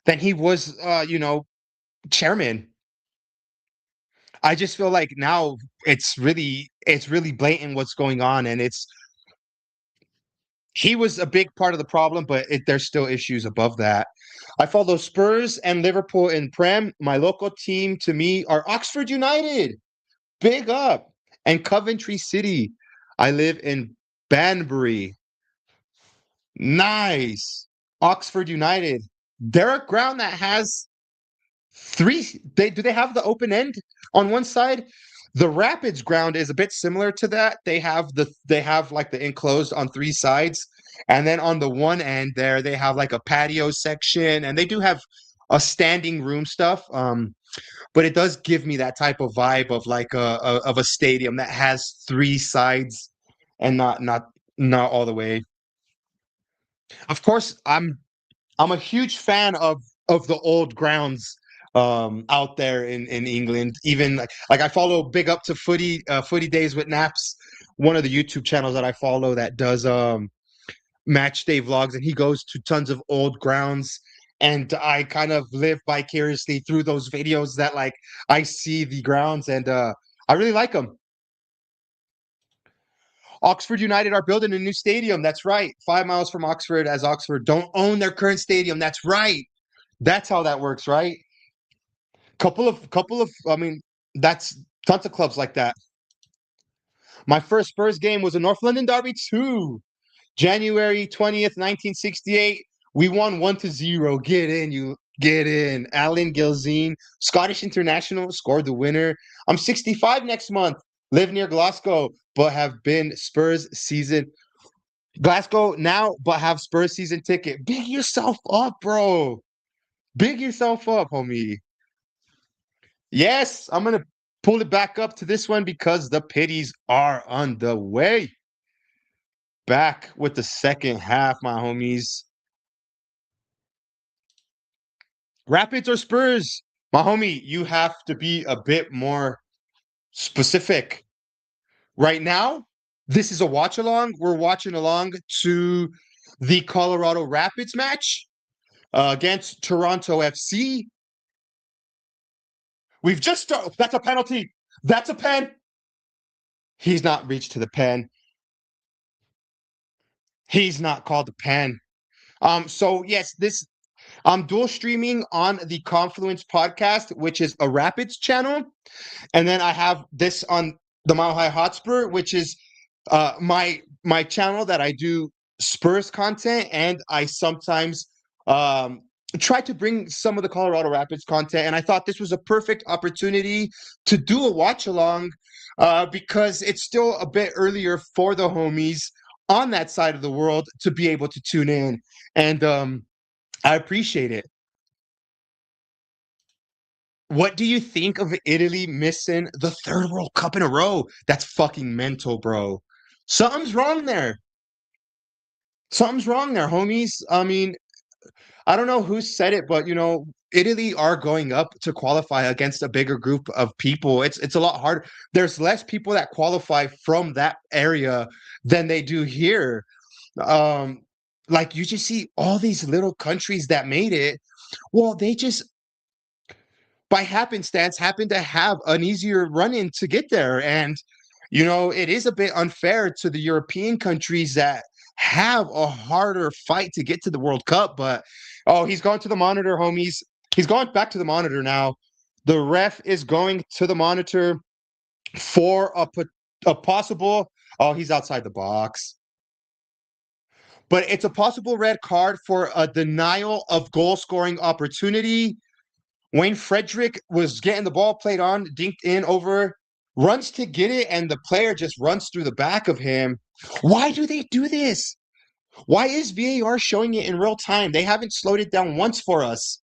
than he was, chairman. I just feel like now it's really blatant what's going on, and it's he was a big part of the problem, but there's still issues above that. I follow Spurs and Liverpool in Prem. My local team to me are Oxford United. Big up. And Coventry City. I live in Banbury. Nice. Oxford United. They're a ground that has they have the open end on one side. The Rapids ground is a bit similar to that. They have like the enclosed on three sides, and then on the one end there they have like a patio section, and they do have a standing room stuff. But it does give me that type of vibe of like of a stadium that has three sides and not all the way. Of course, I'm a huge fan of the old grounds out there in England. Even like I follow Big Up to Footy Days with Naps, one of the YouTube channels that I follow that does match day vlogs, and he goes to tons of old grounds, and I kind of live vicariously through those videos that like I see the grounds, and I really like them. Oxford United are building a new stadium. That's right. 5 miles from Oxford, as Oxford don't own their current stadium. That's right. That's how that works, right? Couple of I mean, that's tons of clubs like that. My first Spurs game was a North London Derby too. January 20th, 1968. We won 1-0. Get in, you get in. Alan Gilzine, Scottish international, scored the winner. I'm 65 next month. Live near Glasgow, but have been Spurs season. Glasgow now, but have Spurs season ticket. Big yourself up, bro. Big yourself up, homie. Yes, I'm gonna pull it back up to this one because the pitties are on the way. Back with the second half, my homies. Rapids or Spurs? My homie, you have to be a bit more specific. Right now, this is a watch along. We're watching along to the Colorado Rapids match against Toronto FC. We've just started. That's a penalty. That's a pen. He's not reached to the pen. He's not called the pen. So yes, this I'm dual streaming on the Confluence podcast, which is a Rapids channel, and then I have this on the Mile High Hotspur, which is my channel that I do Spurs content, and I sometimes try to bring some of the Colorado Rapids content. And I thought this was a perfect opportunity to do a watch along because it's still a bit earlier for the homies on that side of the world to be able to tune in. And I appreciate it. What do you think of Italy missing the third World Cup in a row? That's fucking mental, bro. Something's wrong there. Something's wrong there, homies. I mean, I don't know who said it, but Italy are going up to qualify against a bigger group of people. It's a lot harder. There's less people that qualify from that area than they do here. Um, like you just see all these little countries that made it. Well, they just by happenstance happen to have an easier run in to get there. And, it is a bit unfair to the European countries that have a harder fight to get to the World Cup. But, oh, he's gone to the monitor, homies. He's gone back to the monitor now. The ref is going to the monitor for a possible. Oh, he's outside the box. But it's a possible red card for a denial of goal scoring opportunity. Wayne Frederick was getting the ball played on, dinked in over, runs to get it, and the player just runs through the back of him. Why do they do this? Why is VAR showing it in real time? They haven't slowed it down once for us.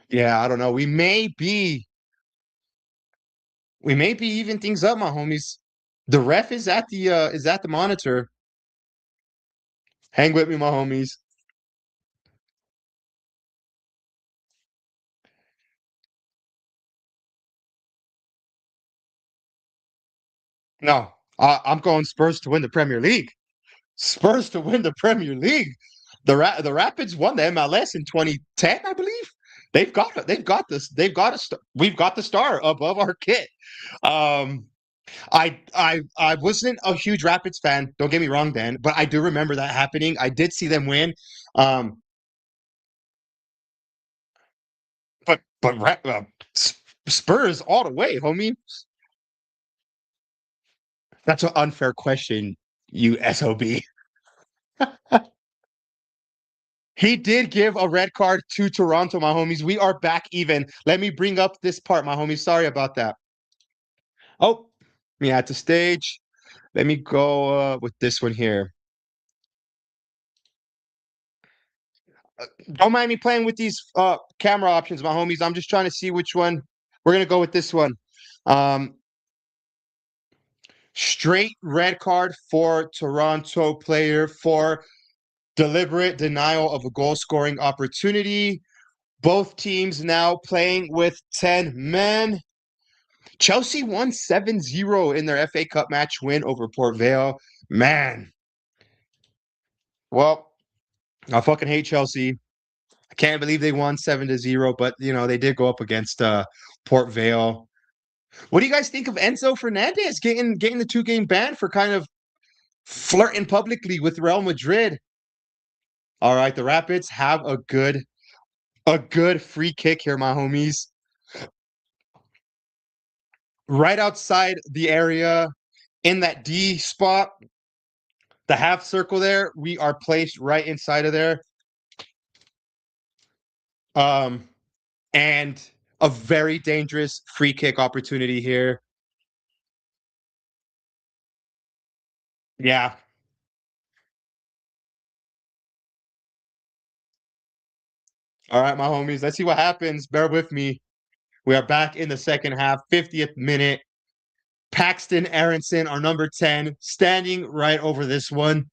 Yeah, I don't know. We may be even things up, my homies. The ref is at the monitor. Hang with me, my homies. No, I'm going Spurs to win the Premier League. Spurs to win the Premier League. The Rapids won the MLS in 2010, I believe. They've got this. We've got the star above our kit. Um, I wasn't a huge Rapids fan. Don't get me wrong, Dan, but I do remember that happening. I did see them win. Um, but Spurs all the way, homie. That's an unfair question, you sob. He did give a red card to Toronto, my homies. We are back even. Let me bring up this part, my homies. Sorry about that. Oh, me at the stage. Let me go with this one here. Don't mind me playing with these camera options, my homies. I'm just trying to see which one. We're gonna go with this one. Um, Straight red card for Toronto player for deliberate denial of a goal scoring opportunity. Both teams now playing with 10 men. Chelsea won 7-0 in their FA Cup match win over Port Vale. Man, well, I fucking hate Chelsea. I can't believe they won 7-0, but they did go up against Port Vale. What do you guys think of Enzo Fernandez getting the 2-game ban for kind of flirting publicly with Real Madrid? All right, the Rapids have a good free kick here, my homies. Right outside the area in that D spot, the half circle there, we are placed right inside of there. Um, and a very dangerous free kick opportunity here. Yeah. All right, my homies. Let's see what happens. Bear with me. We are back in the second half, 50th minute. Paxton Aronson, our number 10, standing right over this one.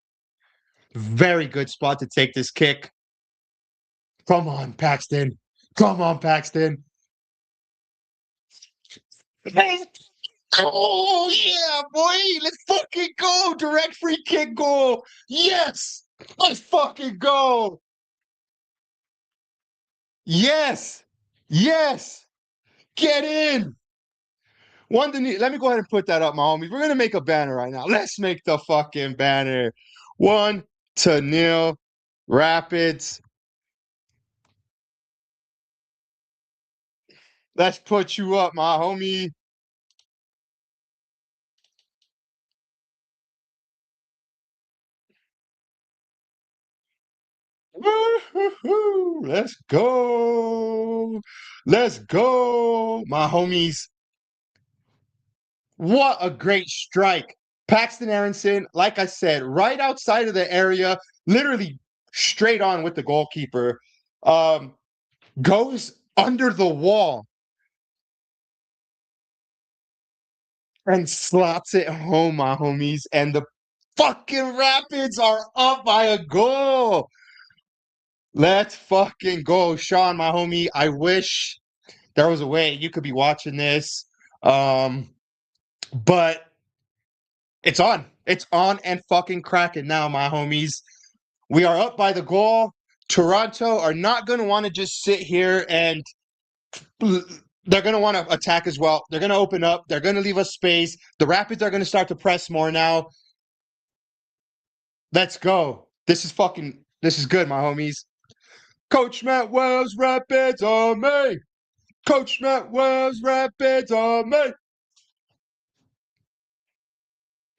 Very good spot to take this kick. Come on, Paxton. Come on, Paxton. Oh, yeah, boy. Let's fucking go. Direct free kick goal. Yes. Let's fucking go. Yes. Yes. Get in. Let me go ahead and put that up, my homies. We're going to make a banner right now. Let's make the fucking banner. 1-0 Rapids. Let's put you up, my homie. Woo-hoo-hoo. Let's go. Let's go, my homies. What a great strike. Paxton Aronson, like I said, right outside of the area, literally straight on with the goalkeeper, um, goes under the wall and slots it home, my homies. And the fucking Rapids are up by a goal. Let's fucking go, Sean, my homie. I wish there was a way you could be watching this. But it's on. It's on and fucking cracking now, my homies. We are up by the goal. Toronto are not going to want to just sit here and they're going to want to attack as well. They're going to open up. They're going to leave us space. The Rapids are going to start to press more now. Let's go. This is good, my homies. Coach Matt Wells, Rapids on me. Coach Matt Wells, Rapids on me.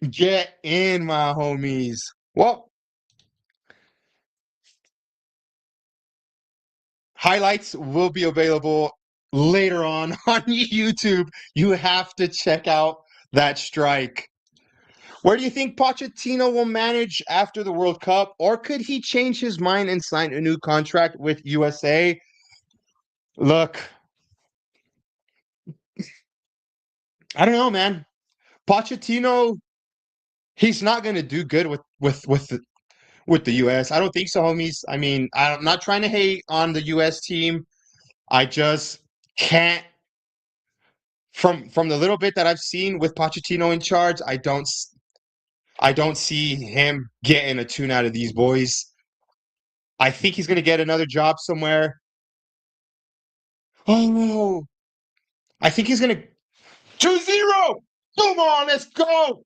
Get in, my homies. Well, highlights will be available later on YouTube. You have to check out that strike. Where do you think Pochettino will manage after the World Cup? Or could he change his mind and sign a new contract with USA? Look, I don't know, man. Pochettino, he's not going to do good with the US. I don't think so, homies. I mean, I'm not trying to hate on the US team. I just can't from the little bit that I've seen with Pochettino in charge, I don't see him getting a tune out of these boys. I think he's going to get another job somewhere. Oh no. I think he's going to 2-0. Come on, let's go.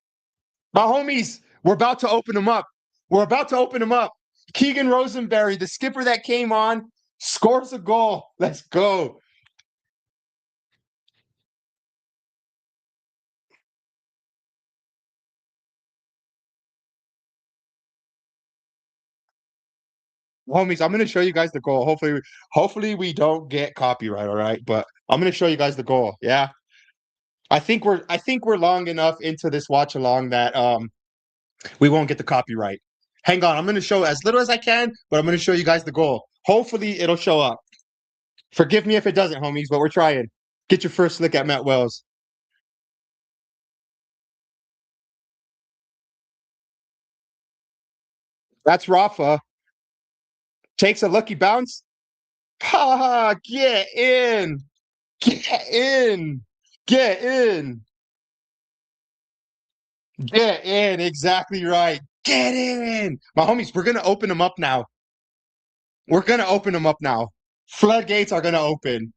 My homies, we're about to open them up. We're about to open them up. Keegan Rosenberry, the skipper that came on, scores a goal. Let's go. Homies, I'm gonna show you guys the goal. Hopefully we don't get copyright, all right? But I'm gonna show you guys the goal. Yeah. I think we're long enough into this watch along that we won't get the copyright. Hang on, I'm gonna show as little as I can, but I'm gonna show you guys the goal. Hopefully it'll show up. Forgive me if it doesn't, homies, but we're trying. Get your first look at Matt Wells. That's Rafa. Takes a lucky bounce. Ha ha! Get in! Get in! Get in! Get in! Exactly right. Get in! My homies, we're gonna open them up now. We're gonna open them up now. Floodgates are gonna open.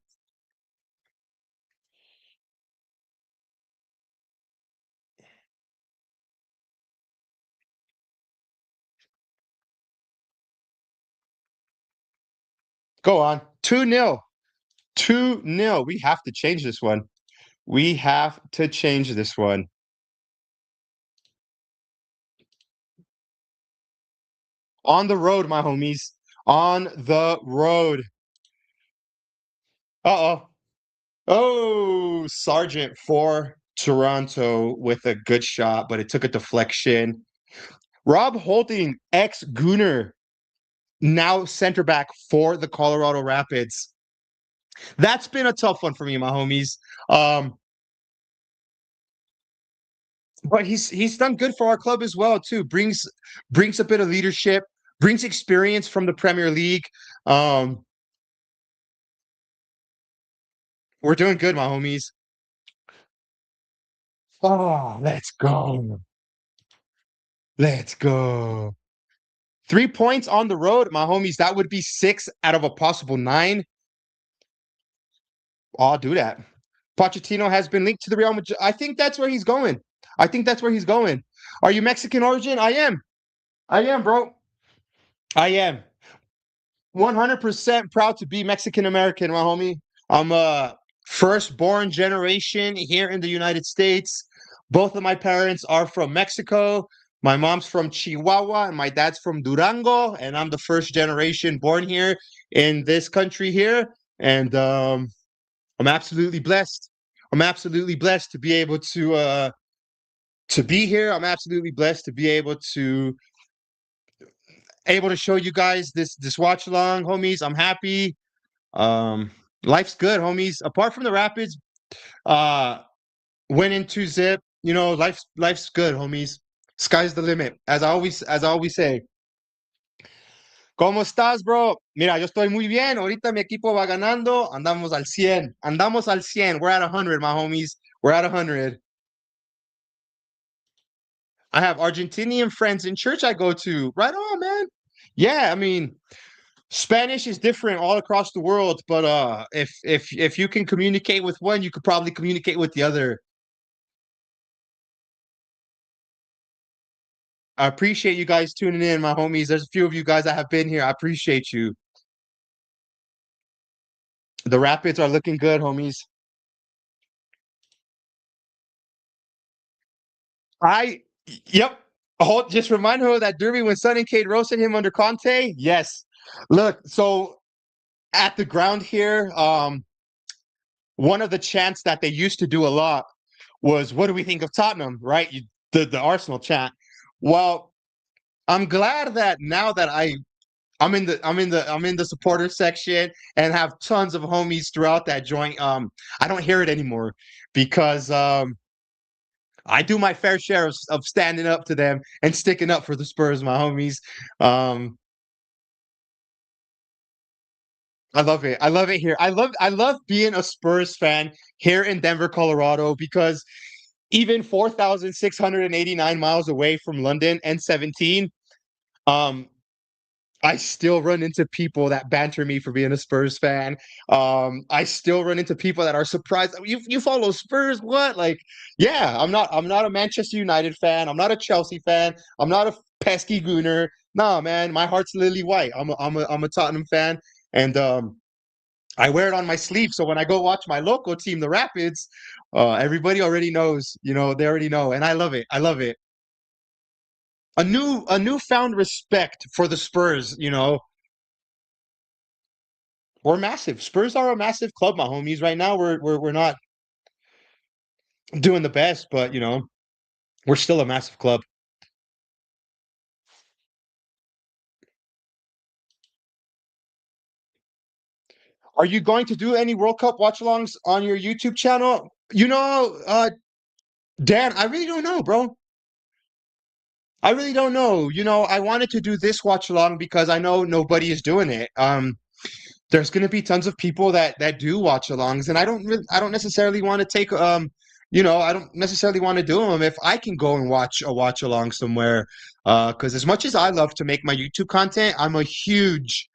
Go on. 2-0. 2-0. We have to change this one. We have to change this one. On the road, my homies. On the road. Uh-oh. Oh, Sargent for Toronto with a good shot, but it took a deflection. Rob Holding, ex-Gooner, now center back for the Colorado Rapids. That's been a tough one for me, my homies. But he's done good for our club as well, too. Brings a bit of leadership, brings experience from the Premier League. Um, we're doing good, my homies. Oh, let's go. Let's go. 3 points on the road, my homies. That would be 6 out of a possible 9. I'll do that. Pochettino has been linked to the Real Madrid. I think that's where he's going. I think that's where he's going. Are you Mexican origin? I am. I am, bro. I am. 100% proud to be Mexican American, my homie. I'm a first-born generation here in the United States. Both of my parents are from Mexico. My mom's from Chihuahua and my dad's from Durango, and I'm the first generation born here in this country here. And I'm absolutely blessed. I'm absolutely blessed to be able to be here. I'm absolutely blessed to be able to show you guys this watch along, homies. I'm happy. Um, life's good, homies. Apart from the Rapids, uh, winning 2-0, life's good, homies. Sky's the limit. As I always say. ¿Cómo estás, bro? Mira, yo estoy muy bien. Ahorita mi equipo va ganando. Andamos al 100. Andamos al 100. We're at 100, my homies. We're at 100. I have Argentinian friends in church I go to. Right on, man. Yeah, I mean, Spanish is different all across the world, but if you can communicate with one, you could probably communicate with the other. I appreciate you guys tuning in, my homies. There's a few of you guys that have been here. I appreciate you. The Rapids are looking good, homies. I yep. Just remind her of that derby when Son and Cade roasted him under Conte. Yes. Look, so at the ground here, one of the chants that they used to do a lot was, "What do we think of Tottenham?" Right? The Arsenal chant. Well, I'm glad that now that I'm in the supporter section and have tons of homies throughout that joint. I don't hear it anymore because I do my fair share of standing up to them and sticking up for the Spurs, my homies. Um, I love it. I love it here. I love being a Spurs fan here in Denver, Colorado, because even 4,689 miles away from London and 17, um, I still run into people that banter me for being a Spurs fan. I still run into people that are surprised. You follow Spurs? What? Like, yeah, I'm not a Manchester United fan. I'm not a Chelsea fan. I'm not a pesky gooner. Nah, man, my heart's lily white. I'm a Tottenham fan, and I wear it on my sleeve. So when I go watch my local team, the Rapids, everybody already knows. They already know, and I love it. I love it. A newfound respect for the Spurs. We're massive. Spurs are a massive club, my homies. Right now, we're not doing the best, but we're still a massive club. Are you going to do any World Cup watch-alongs on your YouTube channel? Dan, I really don't know, bro. I really don't know. I wanted to do this watch-along because I know nobody is doing it. There's going to be tons of people that do watch-alongs, and I don't necessarily want to take I don't necessarily want to do them if I can go and watch a watch-along somewhere. Because as much as I love to make my YouTube content, I'm a huge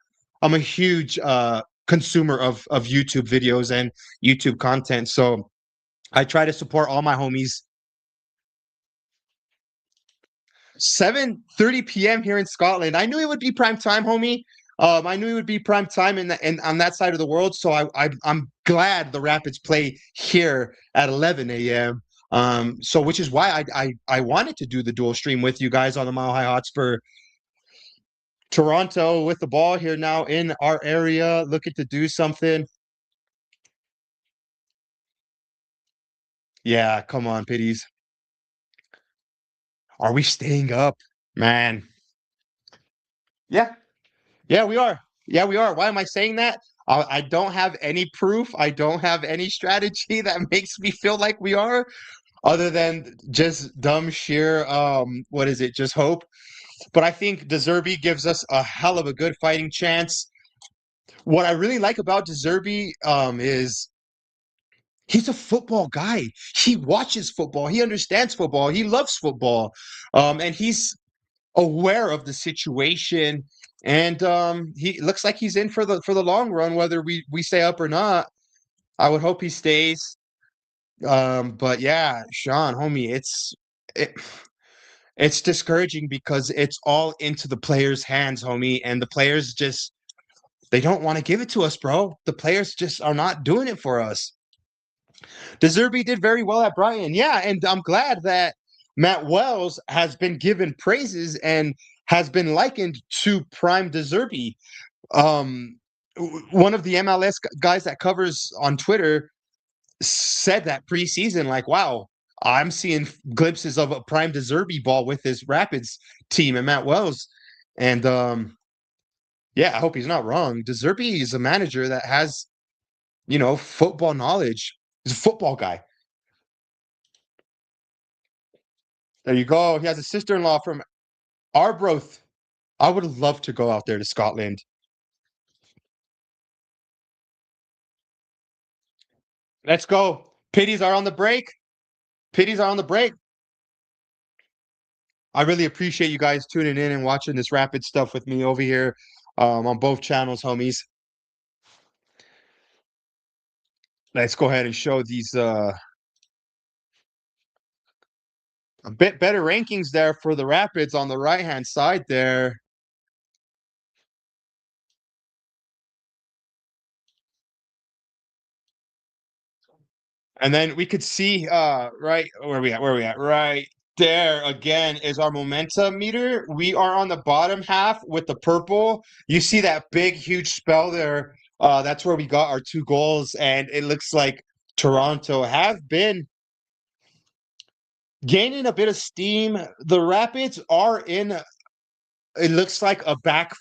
consumer of YouTube videos and YouTube content. So I try to support all my homies. 7:30 p.m. here in Scotland. I knew it would be prime time, homie. I knew it would be prime time in on that side of the world. So I'm glad the Rapids play here at 11 a.m. So which is why I wanted to do the dual stream with you guys on the Mile High Hotspur. Toronto with the ball here now in our area, looking to do something. Yeah, come on, Pitties. Are we staying up? Man. Yeah, yeah, we are. Yeah, we are. Why am I saying that? I don't have any proof. I don't have any strategy that makes me feel like we are, other than just dumb sheer what is it? Just hope. But I think De Zerbi gives us a hell of a good fighting chance. What I really like about De Zerbi is he's a football guy. He watches football. He understands football. He loves football. And he's aware of the situation, and he looks like he's in for the long run, whether we stay up or not. I would hope he stays. But yeah, Sean, homie, it's discouraging because it's all into the players' hands, homie, and the players just they don't want to give it to us, bro. The players just are not doing it for us. De Zerbi did very well at Brighton, yeah, and I'm glad that Matt Wells has been given praises and has been likened to Prime Deserby. Um, One of the MLS guys that covers on Twitter said that preseason, like, wow, I'm seeing glimpses of a Prime Deserby ball with his Rapids team and Matt Wells. And yeah, I hope he's not wrong. Deserby is a manager that has, football knowledge. He's a football guy. There you go. He has a sister-in-law from Arbroath. I would love to go out there to Scotland. Let's go. Pitties are on the break. Pitties are on the break. I really appreciate you guys tuning in and watching this rapid stuff with me over here on both channels, homies. Let's go ahead and show these a bit better rankings there for the Rapids on the right-hand side there. And then we could see right where we at? Where we at? Right there again is our momentum meter. We are on the bottom half with the purple. You see that big, huge spell there. That's where we got our 2 goals, and it looks like Toronto have been gaining a bit of steam. The Rapids are in, it looks like a back.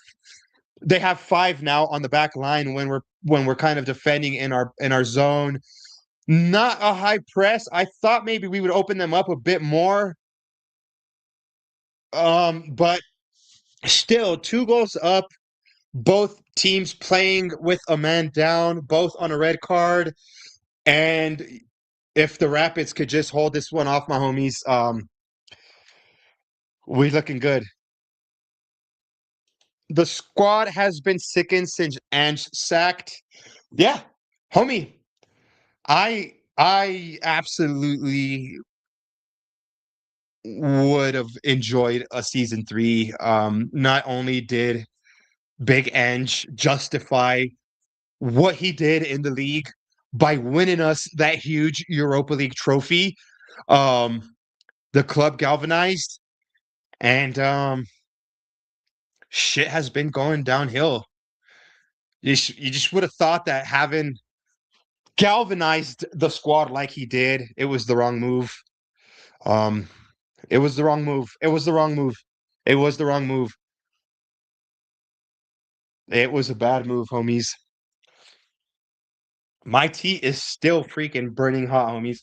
They have 5 now on the back line when we're kind of defending in our zone. Not a high press. I thought maybe we would open them up a bit more. But still 2 goals up. Both teams playing with a man down, both on a red card. And if the Rapids could just hold this one off, my homies, we looking good. The squad has been sickened since Ange sacked. Yeah, homie. I absolutely would have enjoyed a season 3. Not only did Big Ange justify what he did in the league by winning us that huge Europa League trophy, um, the club galvanized, and shit has been going downhill. You just would have thought that having galvanized the squad like he did, it was the wrong move. Um, it was the wrong move. It was the wrong move. It was the wrong move. It was a bad move, homies. My tea is still freaking burning hot, homies.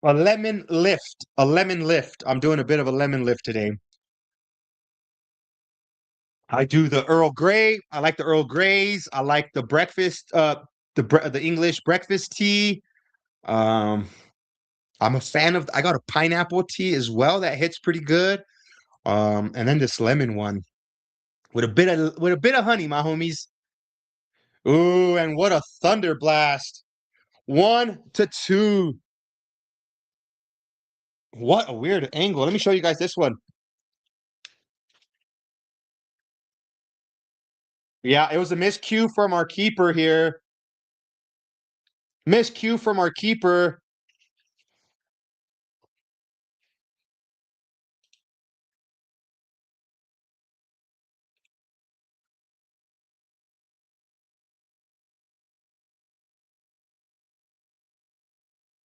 A lemon lift. A lemon lift. I'm doing a bit of a lemon lift today. I do the Earl Grey. I like the Earl Greys. I like the breakfast, the English breakfast tea. Um, I'm a fan of. I got a pineapple tea as well that hits pretty good. And then this lemon one with a bit of honey, my homies. Ooh, and what a thunder blast! 1-2. What a weird angle. Let me show you guys this one. Yeah, it was a miscue from our keeper here. Miscue from our keeper.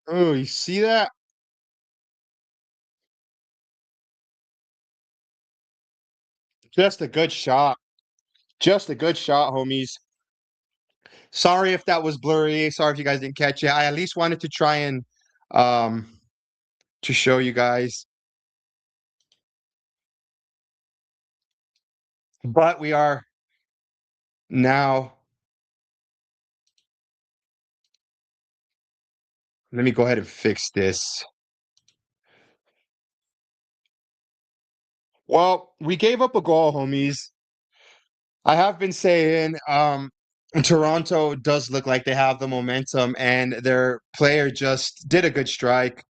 Oh, you see that? Just a good shot. Just a good shot, homies. Sorry if that was blurry. Sorry if you guys didn't catch it. I at least wanted to try and um to show you guys. But we are now. Let me go ahead and fix this. Well, we gave up a goal, homies. I have been saying Toronto does look like they have the momentum and their player just did a good strike.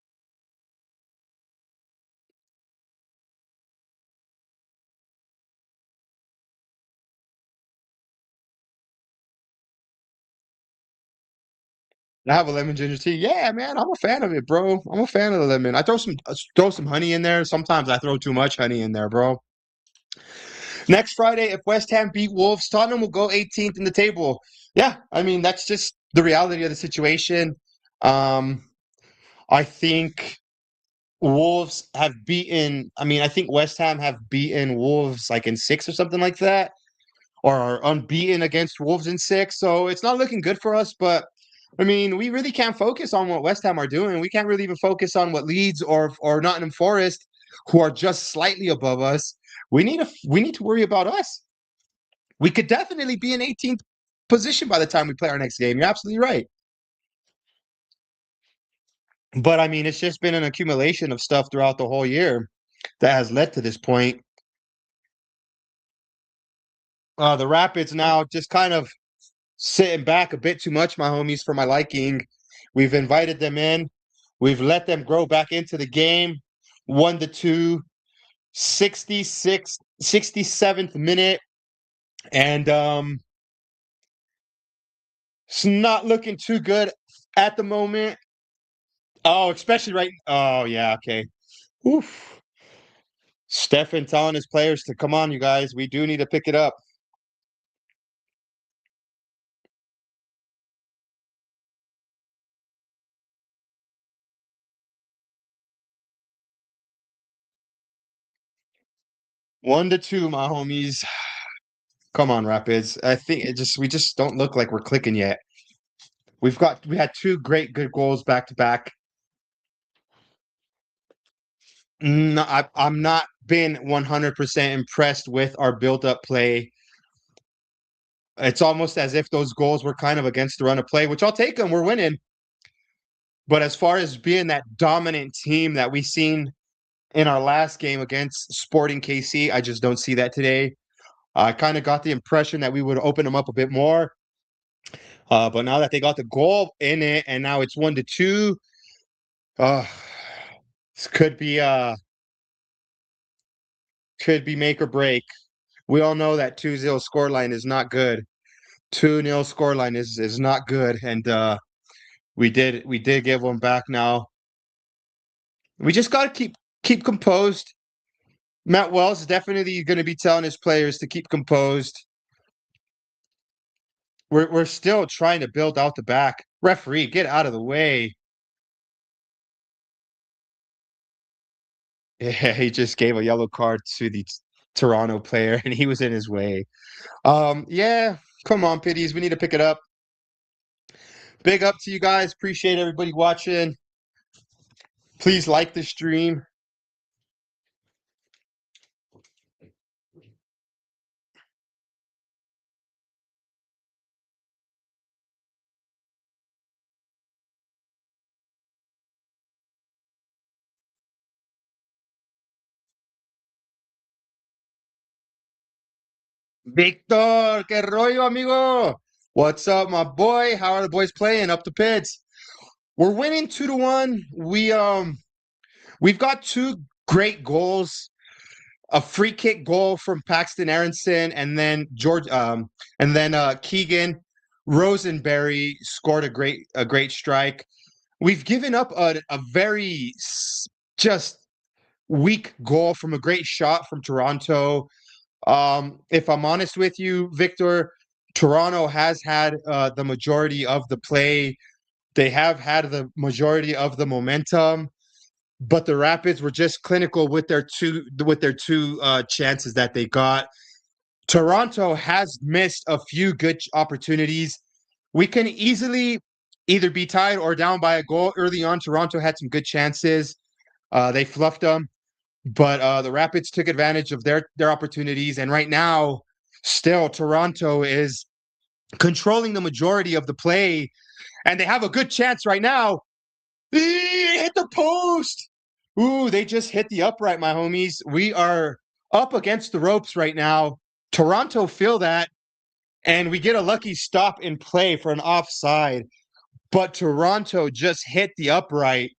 I have a lemon ginger tea. Yeah, man, I'm a fan of it, bro. I'm a fan of the lemon. I throw some honey in there. Sometimes I throw too much honey in there, bro. Next Friday, if West Ham beat Wolves, Tottenham will go 18th in the table. Yeah, I mean that's just the reality of the situation. Um, I think Wolves have beaten. I mean, I think West Ham have beaten Wolves like in six or something like that, or are unbeaten against Wolves in six. So it's not looking good for us. But I mean, we really can't focus on what West Ham are doing. We can't really even focus on what Leeds or Nottingham Forest, who are just slightly above us. We need to worry about us. We could definitely be in 18th position by the time we play our next game. You're absolutely right. But I mean, it's just been an accumulation of stuff throughout the whole year that has led to this point. The Rapids now just kind of sitting back a bit too much, my homies, for my liking. We've invited them in. We've let them grow back into the game. 1-2, 67th minute. And it's not looking too good at the moment. Oh, especially right. Oh, yeah, okay. Oof. Stefan telling his players to come on, you guys. We do need to pick it up. One to two, my homies. Come on, Rapids. I think we just don't look like we're clicking yet. We had two great good goals back to back. No, I'm not been 100% impressed with our build-up play. It's almost as if those goals were kind of against the run of play, which I'll take them. We're winning. But as far as being that dominant team that we seen in our last game against Sporting KC, I just don't see that today. I kind of got the impression that we would open them up a bit more. But now that they got the goal in it and now it's 1-2, uh, this could be make or break. We all know that 2-0 scoreline is not good. 2-0 scoreline is not good. And we did give one back now. We just gotta keep composed. Matt Wells is definitely gonna be telling his players to keep composed. We're still trying to build out the back. Referee, get out of the way. Yeah, he just gave a yellow card to the Toronto player, and he was in his way. Yeah, come on, Pitties. We need to pick it up. Big up to you guys. Appreciate everybody watching. Please like the stream. Victor, que rollo, amigo? What's up, my boy? How are the boys playing? Up the pits. We're winning 2-1. We've got two great goals. A free kick goal from Paxton Aronson, and then Keegan Rosenberry scored a great strike. We've given up a very just weak goal from a great shot from Toronto. If I'm honest with you, Victor, Toronto has had the majority of the play. They have had the majority of the momentum, but the Rapids were just clinical with their two chances that they got. Toronto has missed a few good opportunities. We can easily either be tied or down by a goal early on. Toronto had some good chances. They fluffed them, but the Rapids took advantage of their opportunities. And right now, still Toronto is controlling the majority of the play, and they have a good chance right now. Hit the post. Ooh, they just hit the upright, my homies. We are up against the ropes right now. Toronto feel that, and we get a lucky stop in play for an offside. But Toronto just hit the upright,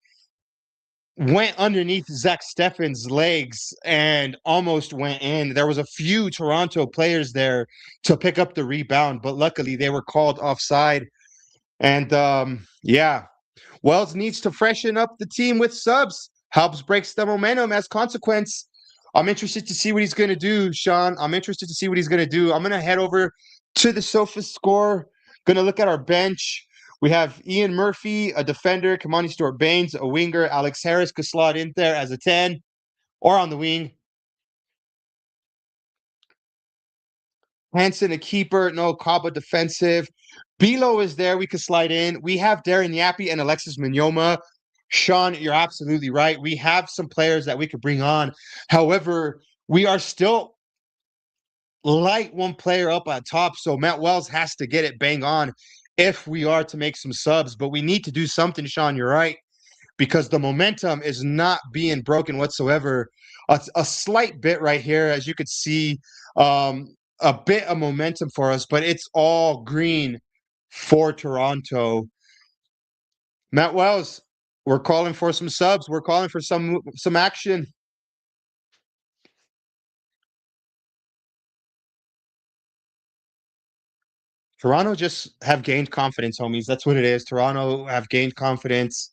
went underneath Zach Steffen's legs, and almost went in. There was a few Toronto players there to pick up the rebound, but luckily they were called offside. And yeah, Wells needs to freshen up the team with subs. Helps breaks the momentum as consequence. I'm interested to see what he's going to do, Sean. I'm interested to see what he's going to do. I'm going to head over to the Sofa Score. Going to look at our bench. We have Ian Murphy, a defender, Kamani Stewart Baines, a winger, Alex Harris could slot in there as a 10 or on the wing. Hansen, a keeper, no Kaba defensive. Bilo is there. We could slide in. We have Darren Yappy and Alexis Mignoma. Sean, you're absolutely right. We have some players that we could bring on. However, we are still light one player up at top. So Matt Wells has to get it bang on if we are to make some subs. But we need to do something, Sean. You're right. Because the momentum is not being broken whatsoever. A slight bit right here, as you could see, a bit of momentum for us, but it's all green for Toronto. Matt Wells, we're calling for some subs. We're calling for some action. Toronto just have gained confidence, homies. That's what it is. Toronto have gained confidence.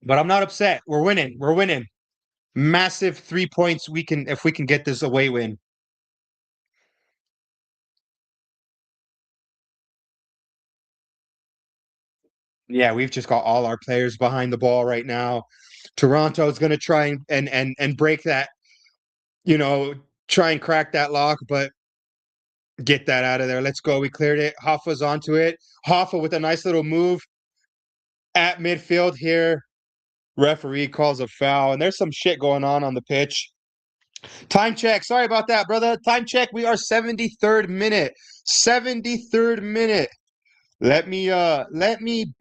But I'm not upset. We're winning. We're winning. Massive 3 points we can if we can get this away win. Yeah, we've just got all our players behind the ball right now. Toronto is going to try and break that, you know, try and crack that lock, but get that out of there. Let's go. We cleared it. Hoffa's onto it. Hoffa with a nice little move at midfield here. Referee calls a foul, and there's some shit going on the pitch. Time check. Sorry about that, brother. Time check. We are 73rd minute. 73rd minute. Let me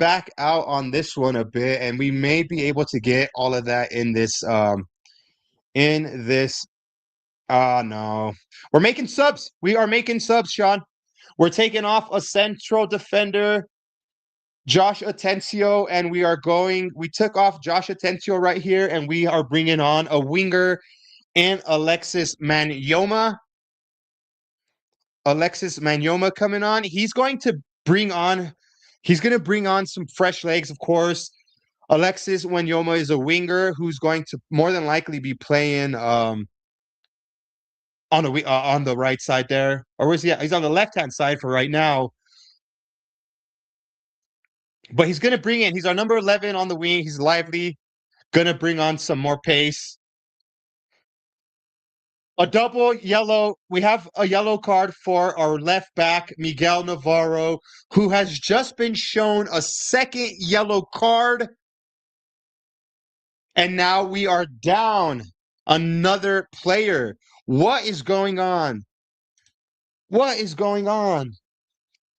back out on this one a bit, and we may be able to get all of that in this. No. We're making subs. We are making subs, Sean. We're taking off a central defender, Josh Atencio, and we took off Josh Atencio right here, and we are bringing on a winger and Alexis Manyoma. Alexis Manyoma coming on. He's going to bring on some fresh legs, of course. Alexis Manyoma is a winger who's going to more than likely be playing on the right side there. Or where's he at? He's on the left-hand side for right now. But he's going to bring in, he's our number 11 on the wing. He's lively, going to bring on some more pace. A double yellow. We have a yellow card for our left back, Miguel Navarro, who has just been shown a second yellow card. And now we are down another player. What is going on? What is going on?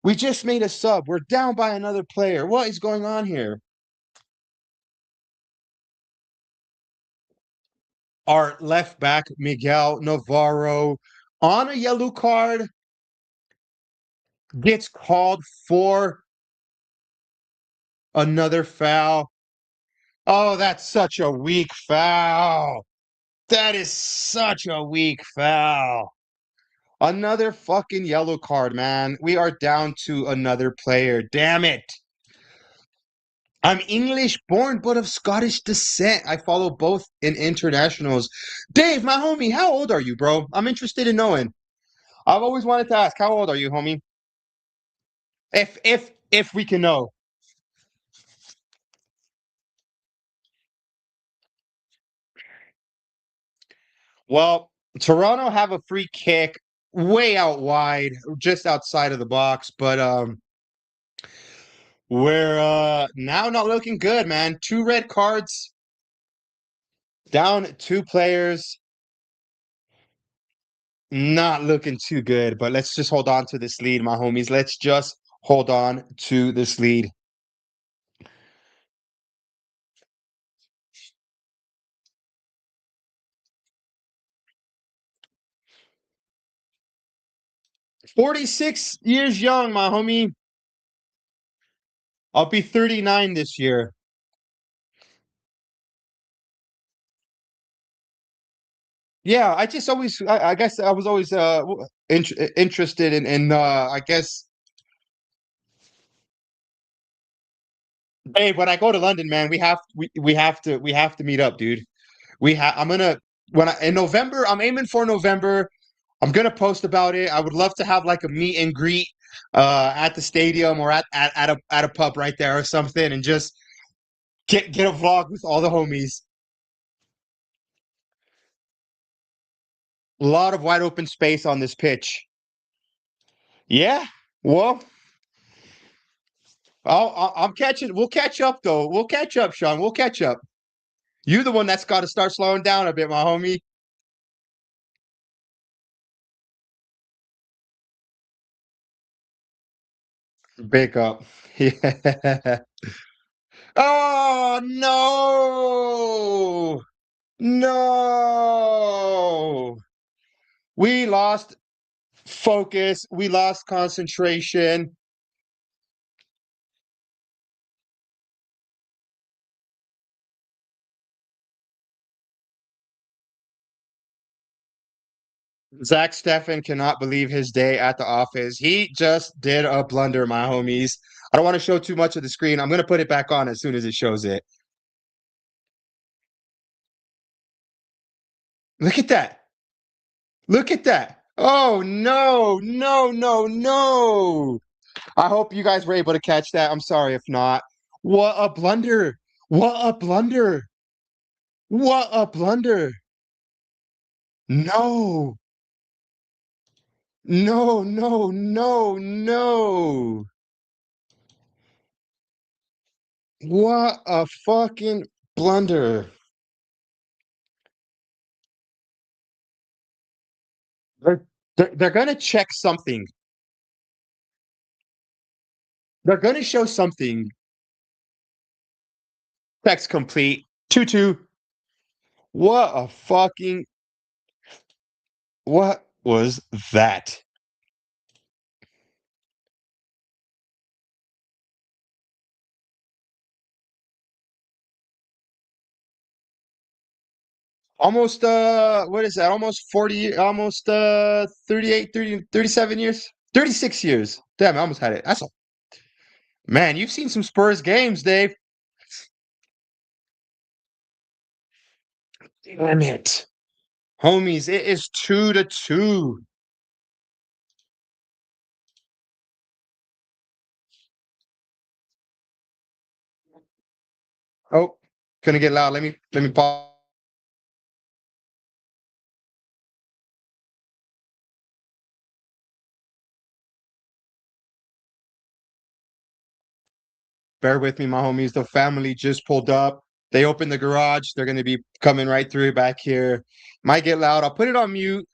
We just made a sub. We're down by another player. What is going on here? Our left back, Miguel Navarro, on a yellow card, gets called for another foul. Oh, that's such a weak foul. That is such a weak foul. Another fucking yellow card, man. We are down to another player. Damn it. I'm English born, but of Scottish descent. I follow both in internationals. Dave, my homie, how old are you, bro? I'm interested in knowing. I've always wanted to ask, how old are you, homie? If we can know. Well, Toronto have a free kick way out wide, just outside of the box, but we're now not looking good, man. 2 red cards, down 2 players. Not looking too good, but let's just hold on to this lead, my homies. Let's just hold on to this lead. 46 years young, my homie. I'll be 39 this year. Yeah, I just always I guess I was always interested in I guess babe, when I go to London, man, we have to meet up, dude. I'm gonna when I in November, I'm aiming for November. I'm gonna post about it. I would love to have like a meet and greet at the stadium or at a pub right there or something and just get a vlog with all the homies. A lot of wide open space on this pitch. Yeah. Well, I'm catching. We'll catch up though. We'll catch up, Sean. We'll catch up. You the one that's got to start slowing down a bit, my homie. Big up. Yeah. Oh no! No! We lost focus. We lost concentration. Zach Steffen cannot believe his day at the office. He just did a blunder, my homies. I don't want to show too much of the screen. I'm going to put it back on as soon as it shows it. Look at that. Look at that. Oh, no, no, no, no. I hope you guys were able to catch that. I'm sorry if not. What a blunder. What a blunder. What a blunder. No, no, no, no, no. What a fucking blunder. They're, they're going to check something. They're going to show something. Text complete. 2-2. What a fucking. What was that? Almost what is that? Almost 40, almost 38, 30, 37 years. 36 years. Damn, I almost had it. That's a man, you've seen some Spurs games, Dave. Damn it. Homies, it is 2-2. Oh, gonna get loud. Let me pause. Bear with me, my homies. The family just pulled up. They opened the garage. They're gonna be coming right through back here. Might get loud. I'll put it on mute.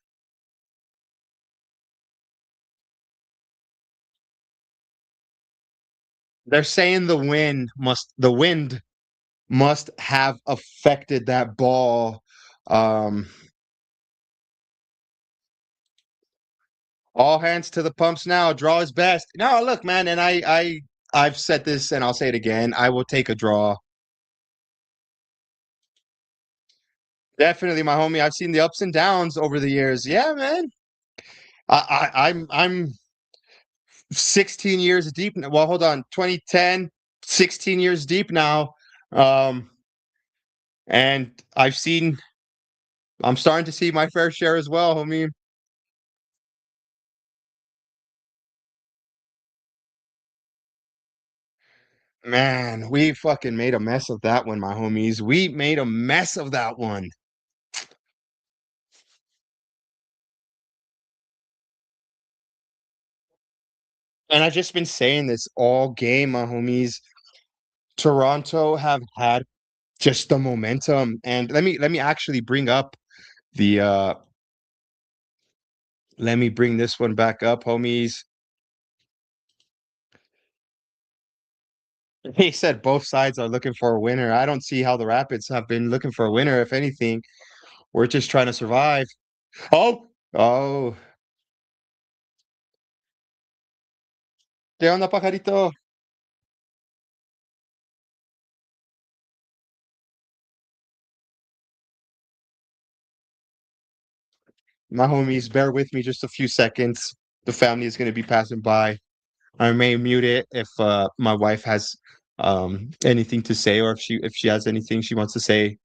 They're saying the wind must have affected that ball. Um, all hands to the pumps now. Draw is best. No, look, man, and I've said this and I'll say it again. I will take a draw. Definitely, my homie. I've seen the ups and downs over the years. Yeah, man. I'm 16 years deep. Well, hold on. 2010, 16 years deep now. Um, and I'm starting to see my fair share as well, homie. Man, we fucking made a mess of that one, my homies. We made a mess of that one. And I've just been saying this all game, my homies. Toronto have had just the momentum. And let me actually bring up the let me bring this one back up, homies. He said both sides are looking for a winner. I don't see how the Rapids have been looking for a winner. If anything, we're just trying to survive. Oh, oh, ¿qué onda, pajarito? My homies, bear with me just a few seconds. The family is going to be passing by. I may mute it if my wife has anything to say, or if she has anything she wants to say.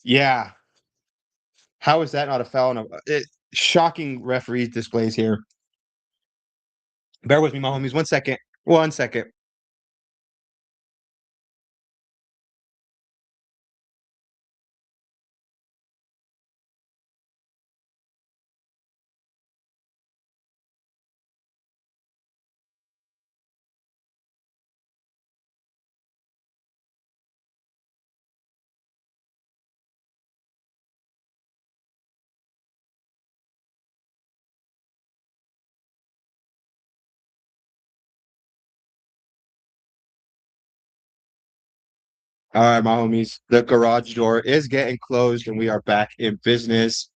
Yeah, how is that not a foul? No, shocking referee displays here. Bear with me, my homies. 1 second. 1 second. All right, my homies. The garage door is getting closed, and we are back in business.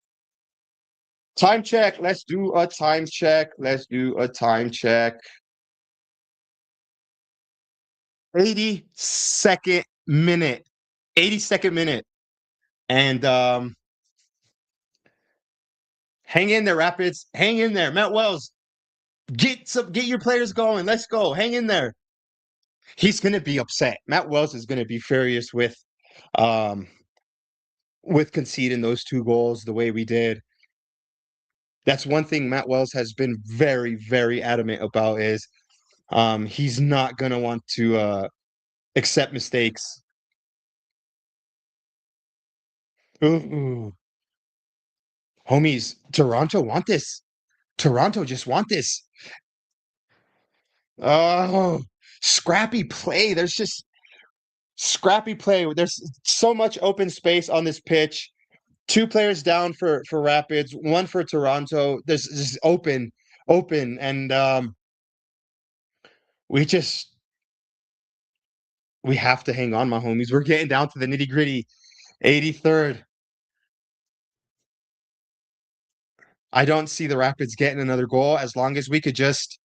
Time check. Let's do a time check. Let's do a time check. 82nd minute. 82nd minute. And hang in there, Rapids. Hang in there. Matt Wells, get your players going. Let's go. Hang in there. He's gonna be upset. Matt Wells is gonna be furious um with conceding those 2 goals the way we did. That's one thing Matt Wells has been very, very adamant about is he's not gonna want to accept mistakes. Ooh. Homies, Toronto want this. Toronto just want this. Oh, scrappy play. There's just scrappy play. There's so much open space on this pitch. 2 players down for Rapids, one for Toronto. There's just open, and we just we have to hang on, my homies. We're getting down to the nitty gritty. 83rd. I don't see the Rapids getting another goal as long as we could just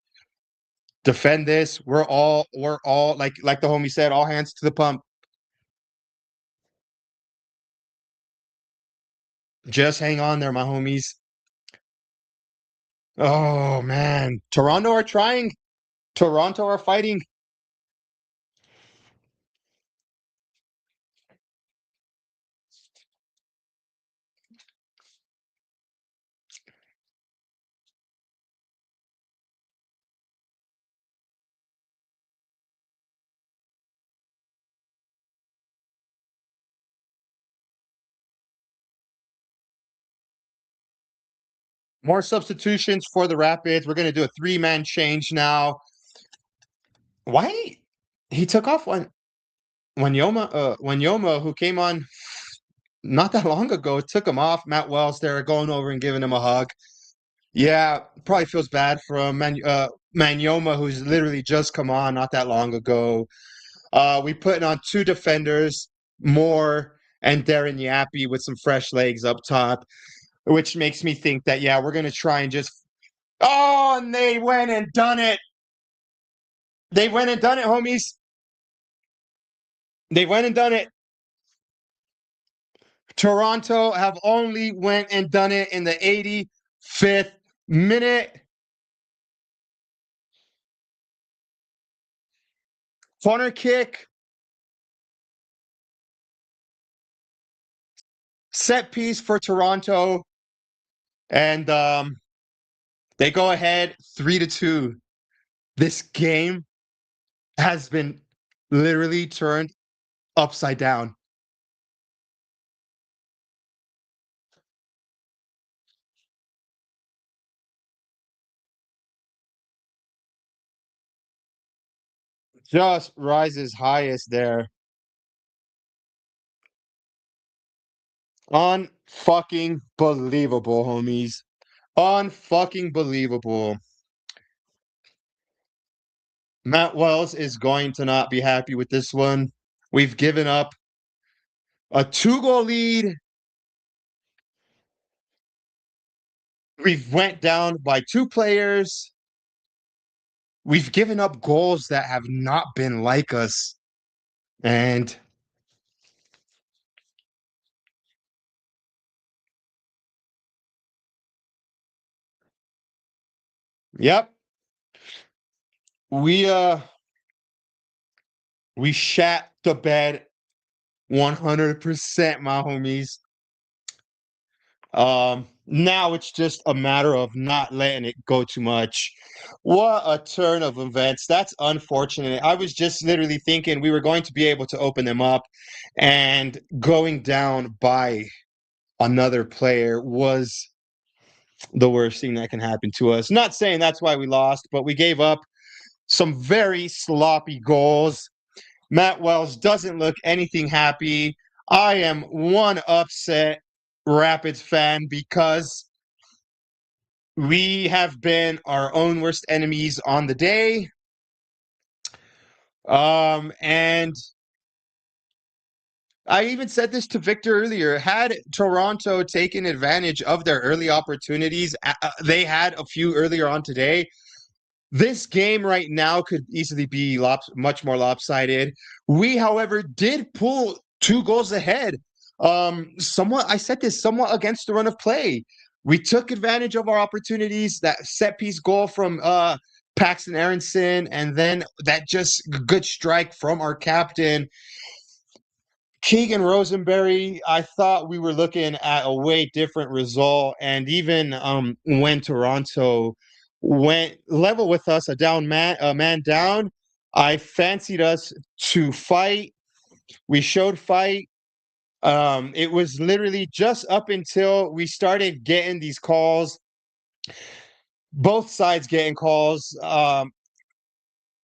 defend this. We're all like the homie said, all hands to the pump. Just hang on there, my homies. Oh man. Toronto are trying. Toronto are fighting. More substitutions for the Rapids. We're gonna do a 3-man change now. Why he took off Wanyoma, who came on not that long ago, took him off. Matt Wells there going over and giving him a hug. Yeah, probably feels bad for him. Manyoma, who's literally just come on not that long ago. We put on 2 defenders, Moore and Darren Yappy with some fresh legs up top, which makes me think that, yeah, we're going to try and just. Oh, and they went and done it. They went and done it, homies. They went and done it. Toronto have only went and done it in the 85th minute. Corner kick. Set piece for Toronto. And they go ahead 3-2. This game has been literally turned upside down. Just rises highest there. Unfucking believable, homies. Unfucking believable. Matt Wells is going to not be happy with this one. We've given up a 2-goal lead. We've went down by 2 players. We've given up goals that have not been like us. And Yep. We uh we shat the bed 100%, my homies. Now it's just a matter of not letting it go too much. What a turn of events. That's unfortunate. I was just literally thinking we were going to be able to open them up, and going down by another player was the worst thing that can happen to us. Not saying that's why we lost, but we gave up some very sloppy goals. Matt Wells doesn't look anything happy. I am one upset Rapids fan because we have been our own worst enemies on the day. And I even said this to Victor earlier. Had Toronto taken advantage of their early opportunities, they had a few earlier on today. This game right now could easily be much more lopsided. We, however, did pull 2 goals ahead. I said this somewhat against the run of play. We took advantage of our opportunities. That set piece goal from Paxton Aronson, and then that just good strike from our captain Keegan Rosenberry. I thought we were looking at a way different result, and even when Toronto went level with us, a man down, I fancied us to fight. We showed fight. It was literally just up until we started getting these calls, both sides getting calls,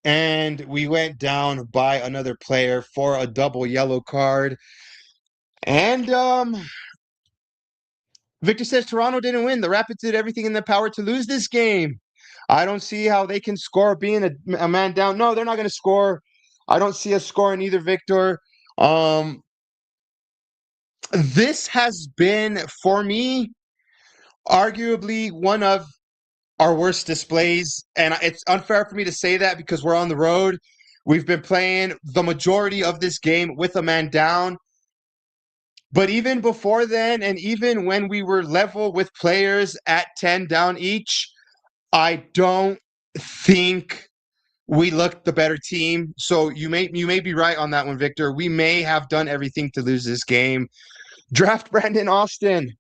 and we went down by another player for a double yellow card. And Victor says Toronto didn't win. The Rapids did everything in their power to lose this game. I don't see how they can score being a man down. No, they're not going to score. I don't see us scoring either, Victor. This has been, for me, arguably one of our worst displays. And it's unfair for me to say that because we're on the road. We've been playing the majority of this game with a man down. But even before then, and even when we were level with players at 10 down each, I don't think we looked the better team. So you may be right on that one, Victor. We may have done everything to lose this game. Draft Brandon Austin.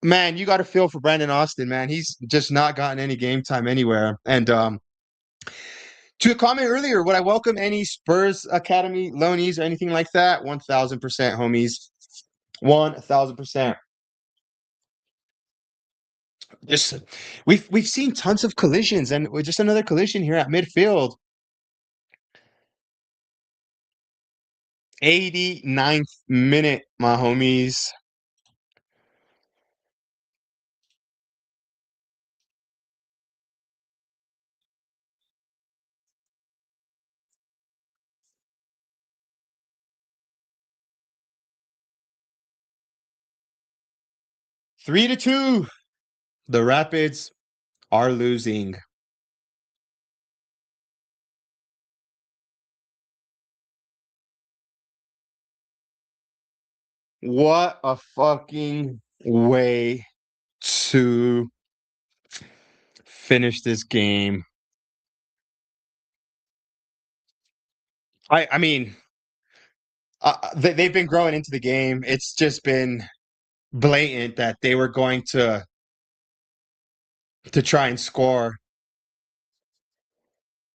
Man, you got to feel for Brandon Austin, man. He's just not gotten any game time anywhere. And to a comment earlier, would I welcome any Spurs Academy loanees or anything like that? 1,000%, homies. 1,000%. Just we've seen tons of collisions, and just another collision here at midfield. 89th minute, my homies. Three to two. The Rapids are losing. What a fucking way to finish this game. I mean, they've been growing into the game. It's just been blatant that they were going to try and score.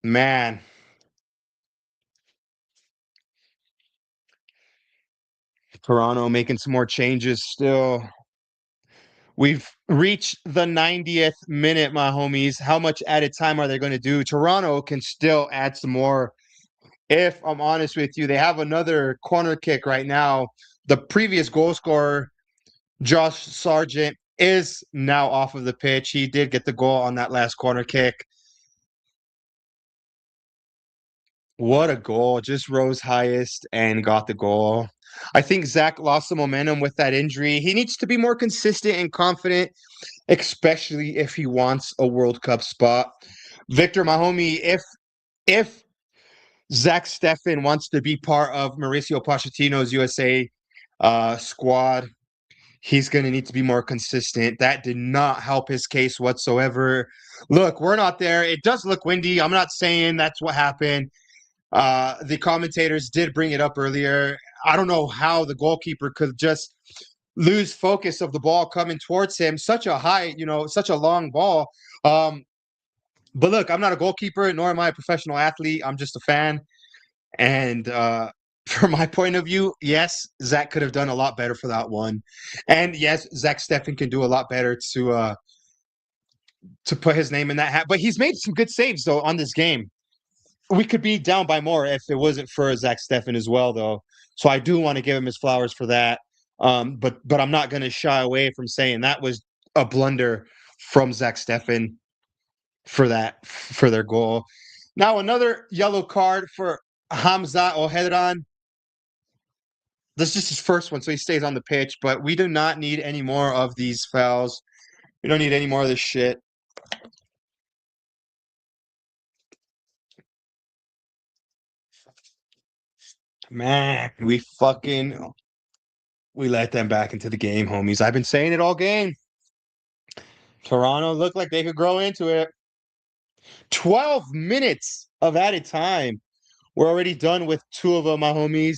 Man, Toronto making some more changes still. We've reached the 90th minute, my homies. How much added time are they going to do? Toronto can still add some more. If I'm honest with you, they have another corner kick right now. The previous goal scorer, Josh Sargent, is now off of the pitch. He did get the goal on that last corner kick. What a goal. Just rose highest and got the goal. I think Zach lost some momentum with that injury. He needs to be more consistent and confident, especially if he wants a World Cup spot. Victor, my homie, if Zach Steffen wants to be part of Mauricio Pochettino's USA squad, He's going to need to be more consistent. That did not help his case whatsoever. Look, we're not there. It does look windy. I'm not saying that's what happened. The commentators did bring it up earlier. I don't know how the goalkeeper could just lose focus of the ball coming towards him. Such a high, such a long ball. But look, I'm not a goalkeeper, nor am I a professional athlete. I'm just a fan. And from my point of view, yes, Zach could have done a lot better for that one. And yes, Zach Steffen can do a lot better to put his name in that hat. But he's made some good saves though on this game. We could be down by more if it wasn't for Zach Steffen as well, though. So I do want to give him his flowers for that. But I'm not going to shy away from saying that was a blunder from Zach Steffen for their goal. Now another yellow card for Hamza Ohedran. This is just his first one, so he stays on the pitch. But we do not need any more of these fouls. We don't need any more of this shit. Man, we let them back into the game, homies. I've been saying it all game. Toronto looked like they could grow into it. 12 minutes of added time. We're already done with two of them, my homies.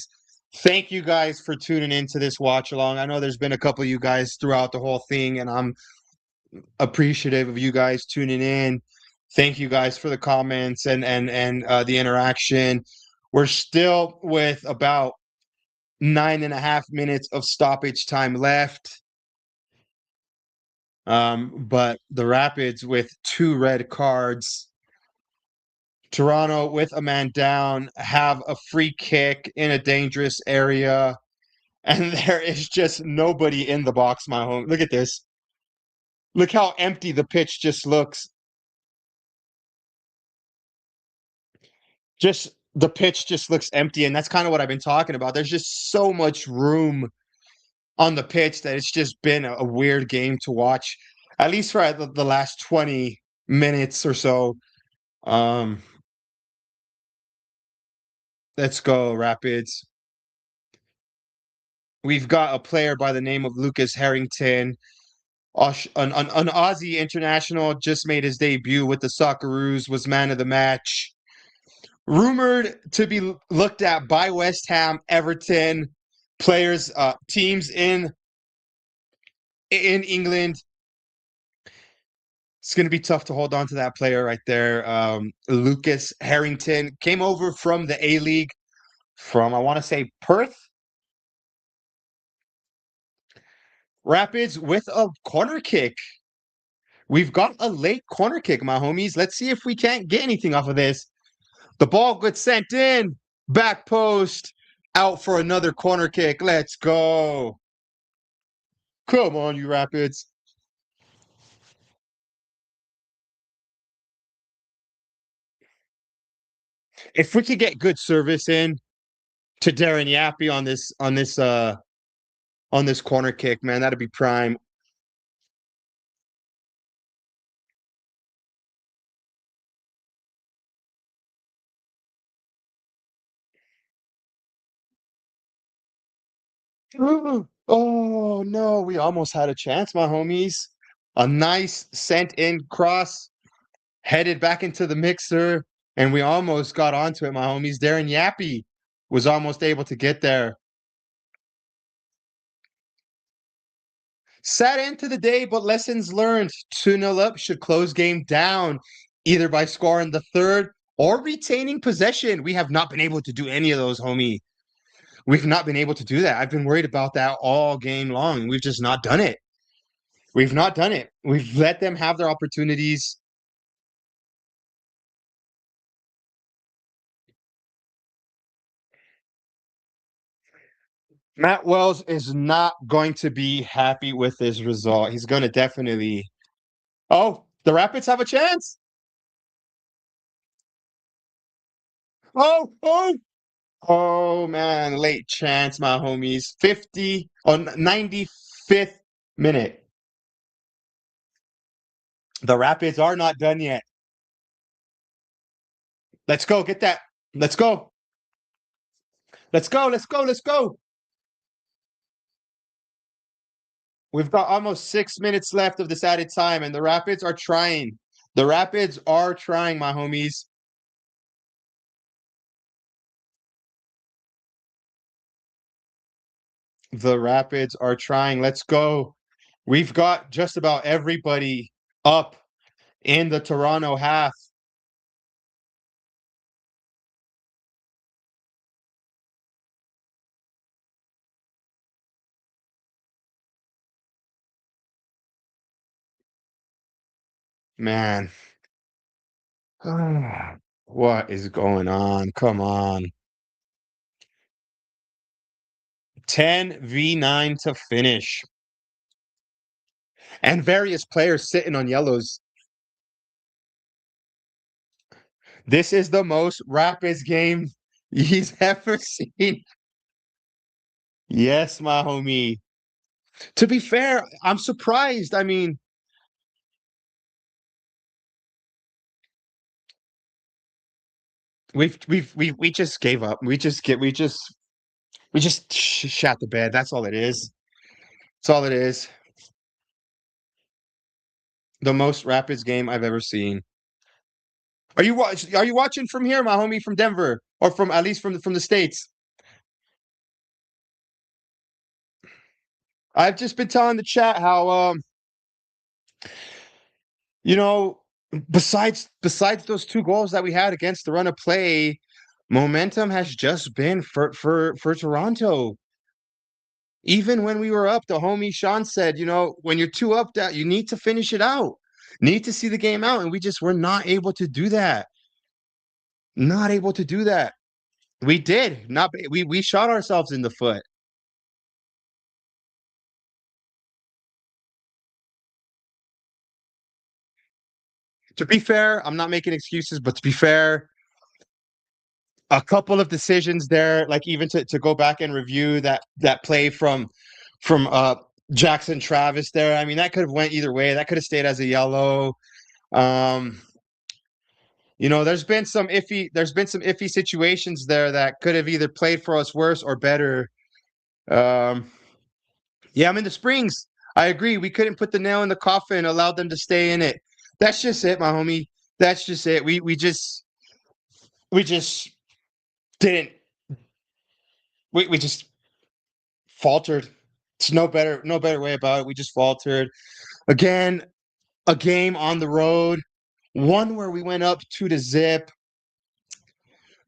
Thank you guys for tuning into this watch along. I know there's been a couple of you guys throughout the whole thing, and I'm appreciative of you guys tuning in. Thank you guys for the comments and the interaction. We're still with about 9.5 minutes of stoppage time left. But the Rapids with 2 red cards. Toronto with a man down have a free kick in a dangerous area. And there is just nobody in the box, my home. Look at this. Look how empty the pitch just looks. The pitch just looks empty, and that's kind of what I've been talking about. There's just so much room on the pitch that it's just been a weird game to watch, at least for the last 20 minutes or so. Let's go, Rapids. We've got a player by the name of Lucas Harrington, an Aussie international, just made his debut with the Socceroos, was man of the match. Rumored to be looked at by West Ham, Everton, players, teams in England. It's going to be tough to hold on to that player right there. Lucas Harrington came over from the A-League from, I want to say, Perth. Rapids with a corner kick. We've got a late corner kick, my homies. Let's see if we can't get anything off of this. The ball gets sent in. Back post. Out for another corner kick. Let's go. Come on, you Rapids. If we could get good service in to Darren Yappy on this corner kick, man, that'd be prime. Oh no, we almost had a chance, my homies. A nice sent in cross headed back into the mixer, and we almost got onto it, my homies. Darren Yappy was almost able to get there. Sad end to the day, but lessons learned. 2-0 up, should close game down, either by scoring the third or retaining possession. We have not been able to do any of those, homie. We've not been able to do that. I've been worried about that all game long. We've just not done it. We've not done it. We've let them have their opportunities. Matt Wells is not going to be happy with this result. He's going to definitely. Oh, the Rapids have a chance. Oh, oh, oh, man. Late chance, my homies. 95th minute. The Rapids are not done yet. Let's go. Get that. Let's go. Let's go. Let's go. Let's go. We've got almost 6 minutes left of this added time, and the Rapids are trying. The Rapids are trying, my homies. The Rapids are trying. Let's go. We've got just about everybody up in the Toronto half. Man. What is going on? Come on. 10v9 to finish. And various players sitting on yellows. This is the most Rapids game he's ever seen. Yes, my homie. To be fair, I'm surprised. I mean, we just gave up. We just shat the bed. That's all it is. That's all it is. The most Rapids game I've ever seen. Are you watching from here, my homie, from Denver, or from at least from the States? I've just been telling the chat how you know, besides those 2 goals that we had against the run of play, momentum has just been for Toronto. Even when we were up, the homie Sean said, when you're 2 up, that you need to finish it out. Need to see the game out, and we just were not able to do that. Not able to do that. We did. Not we shot ourselves in the foot. To be fair, I'm not making excuses, but to be fair, a couple of decisions there, like even to go back and review that play from Jackson Travis there. I mean, that could have went either way. That could have stayed as a yellow. Um, there's been some iffy situations there that could have either played for us worse or better. Um, yeah, I'm in the Springs. I agree. We couldn't put the nail in the coffin, allowed them to stay in it. That's just it, my homie. That's just it. We just didn't we just faltered. It's no better way about it. We just faltered. Again, a game on the road, one where we went up 2 to zip,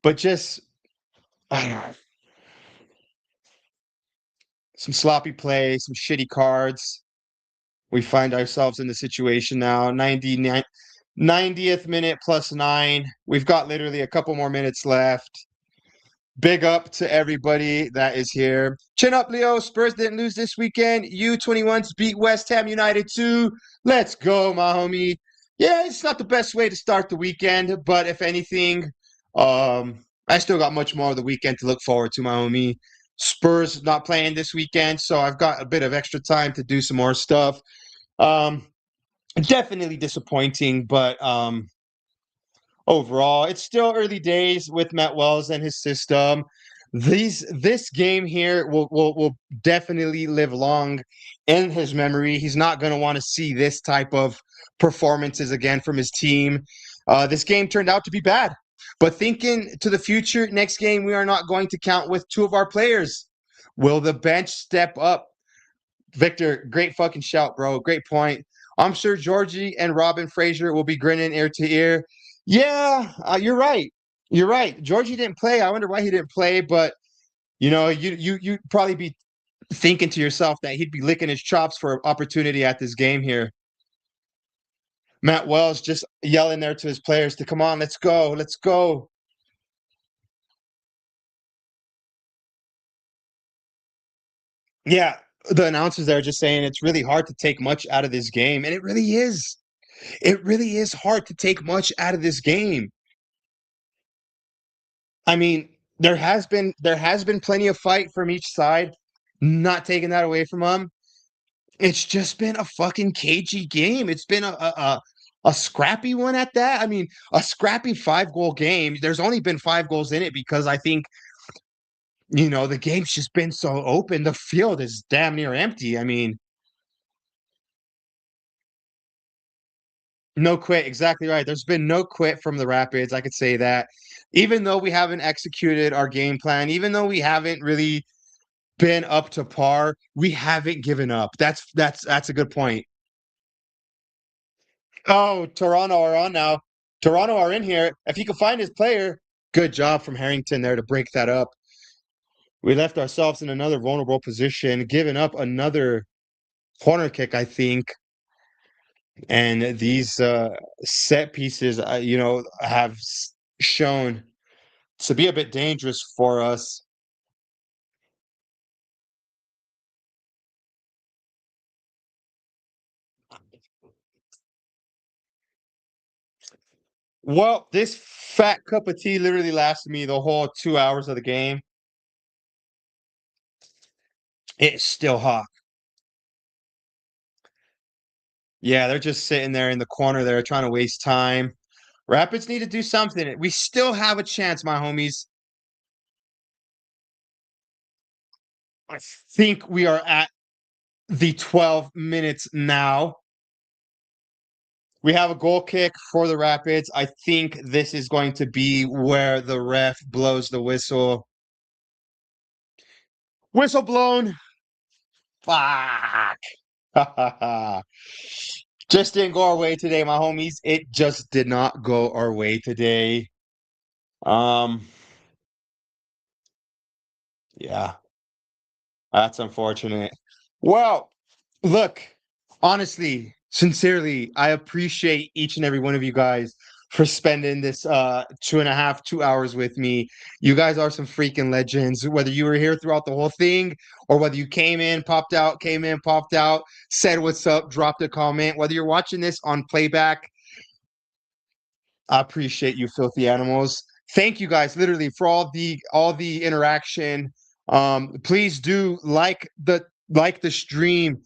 but just I don't know, some sloppy play, some shitty cards. We find ourselves in the situation now. 90th minute plus 9. We've got literally a couple more minutes left. Big up to everybody that is here. Chin up, Leo. Spurs didn't lose this weekend. U21s beat West Ham United 2. Let's go, my homie. Yeah, it's not the best way to start the weekend, but if anything, I still got much more of the weekend to look forward to, my homie. Spurs not playing this weekend, so I've got a bit of extra time to do some more stuff. Definitely disappointing, but overall, it's still early days with Matt Wells and his system. This game here will definitely live long in his memory. He's not going to want to see this type of performances again from his team. This game turned out to be bad, but thinking to the future, next game we are not going to count with 2 of our players. Will the bench step up? Victor, great fucking shout, bro. Great point. I'm sure Georgie and Robin Fraser will be grinning ear to ear. Yeah, you're right. You're right. Georgie didn't play. I wonder why he didn't play, but you probably be thinking to yourself that he'd be licking his chops for opportunity at this game here. Matt Wells just yelling there to his players to come on, let's go, let's go. Yeah, the announcers there just saying it's really hard to take much out of this game, and it really is. It really is hard to take much out of this game. I mean, there has been plenty of fight from each side, not taking that away from them. It's just been a fucking cagey game. It's been a scrappy one at that. I mean, a scrappy 5-goal game. There's only been 5 goals in it because I think the game's just been so open. The field is damn near empty. I mean, No quit, exactly right. There's been no quit from the Rapids, I could say that. Even though we haven't executed our game plan, even though we haven't really been up to par, we haven't given up. That's a good point. Oh, Toronto are on now. Toronto are in here. If he can find his player, good job from Harrington there to break that up. We left ourselves in another vulnerable position, giving up another corner kick, I think. And these set pieces, have shown to be a bit dangerous for us. Well, this fat cup of tea literally lasted me the whole 2 hours of the game. It's still hot. Yeah, they're just sitting there in the corner there trying to waste time. Rapids need to do something. We still have a chance, my homies. I think we are at the 12 minutes now. We have a goal kick for the Rapids. I think this is going to be where the ref blows the whistle. Whistle blown. Fuck. Just didn't go our way today, my homies. It just did not go our way today. Um, yeah, that's unfortunate. Well, look, honestly, sincerely, I appreciate each and every one of you guys for spending this 2.5, 2 hours with me. You guys are some freaking legends. Whether you were here throughout the whole thing or whether you came in, popped out, came in, popped out, said what's up, dropped a comment, whether you're watching this on playback, I appreciate you, filthy animals. Thank you guys, literally, for all the interaction. Please do like the stream.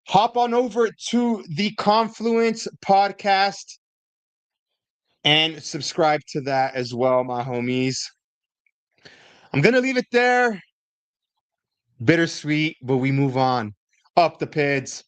Hop on over to the Confluence podcast and subscribe to that as well, my homies. I'm gonna leave it there. Bittersweet, but we move on. Up the Pids.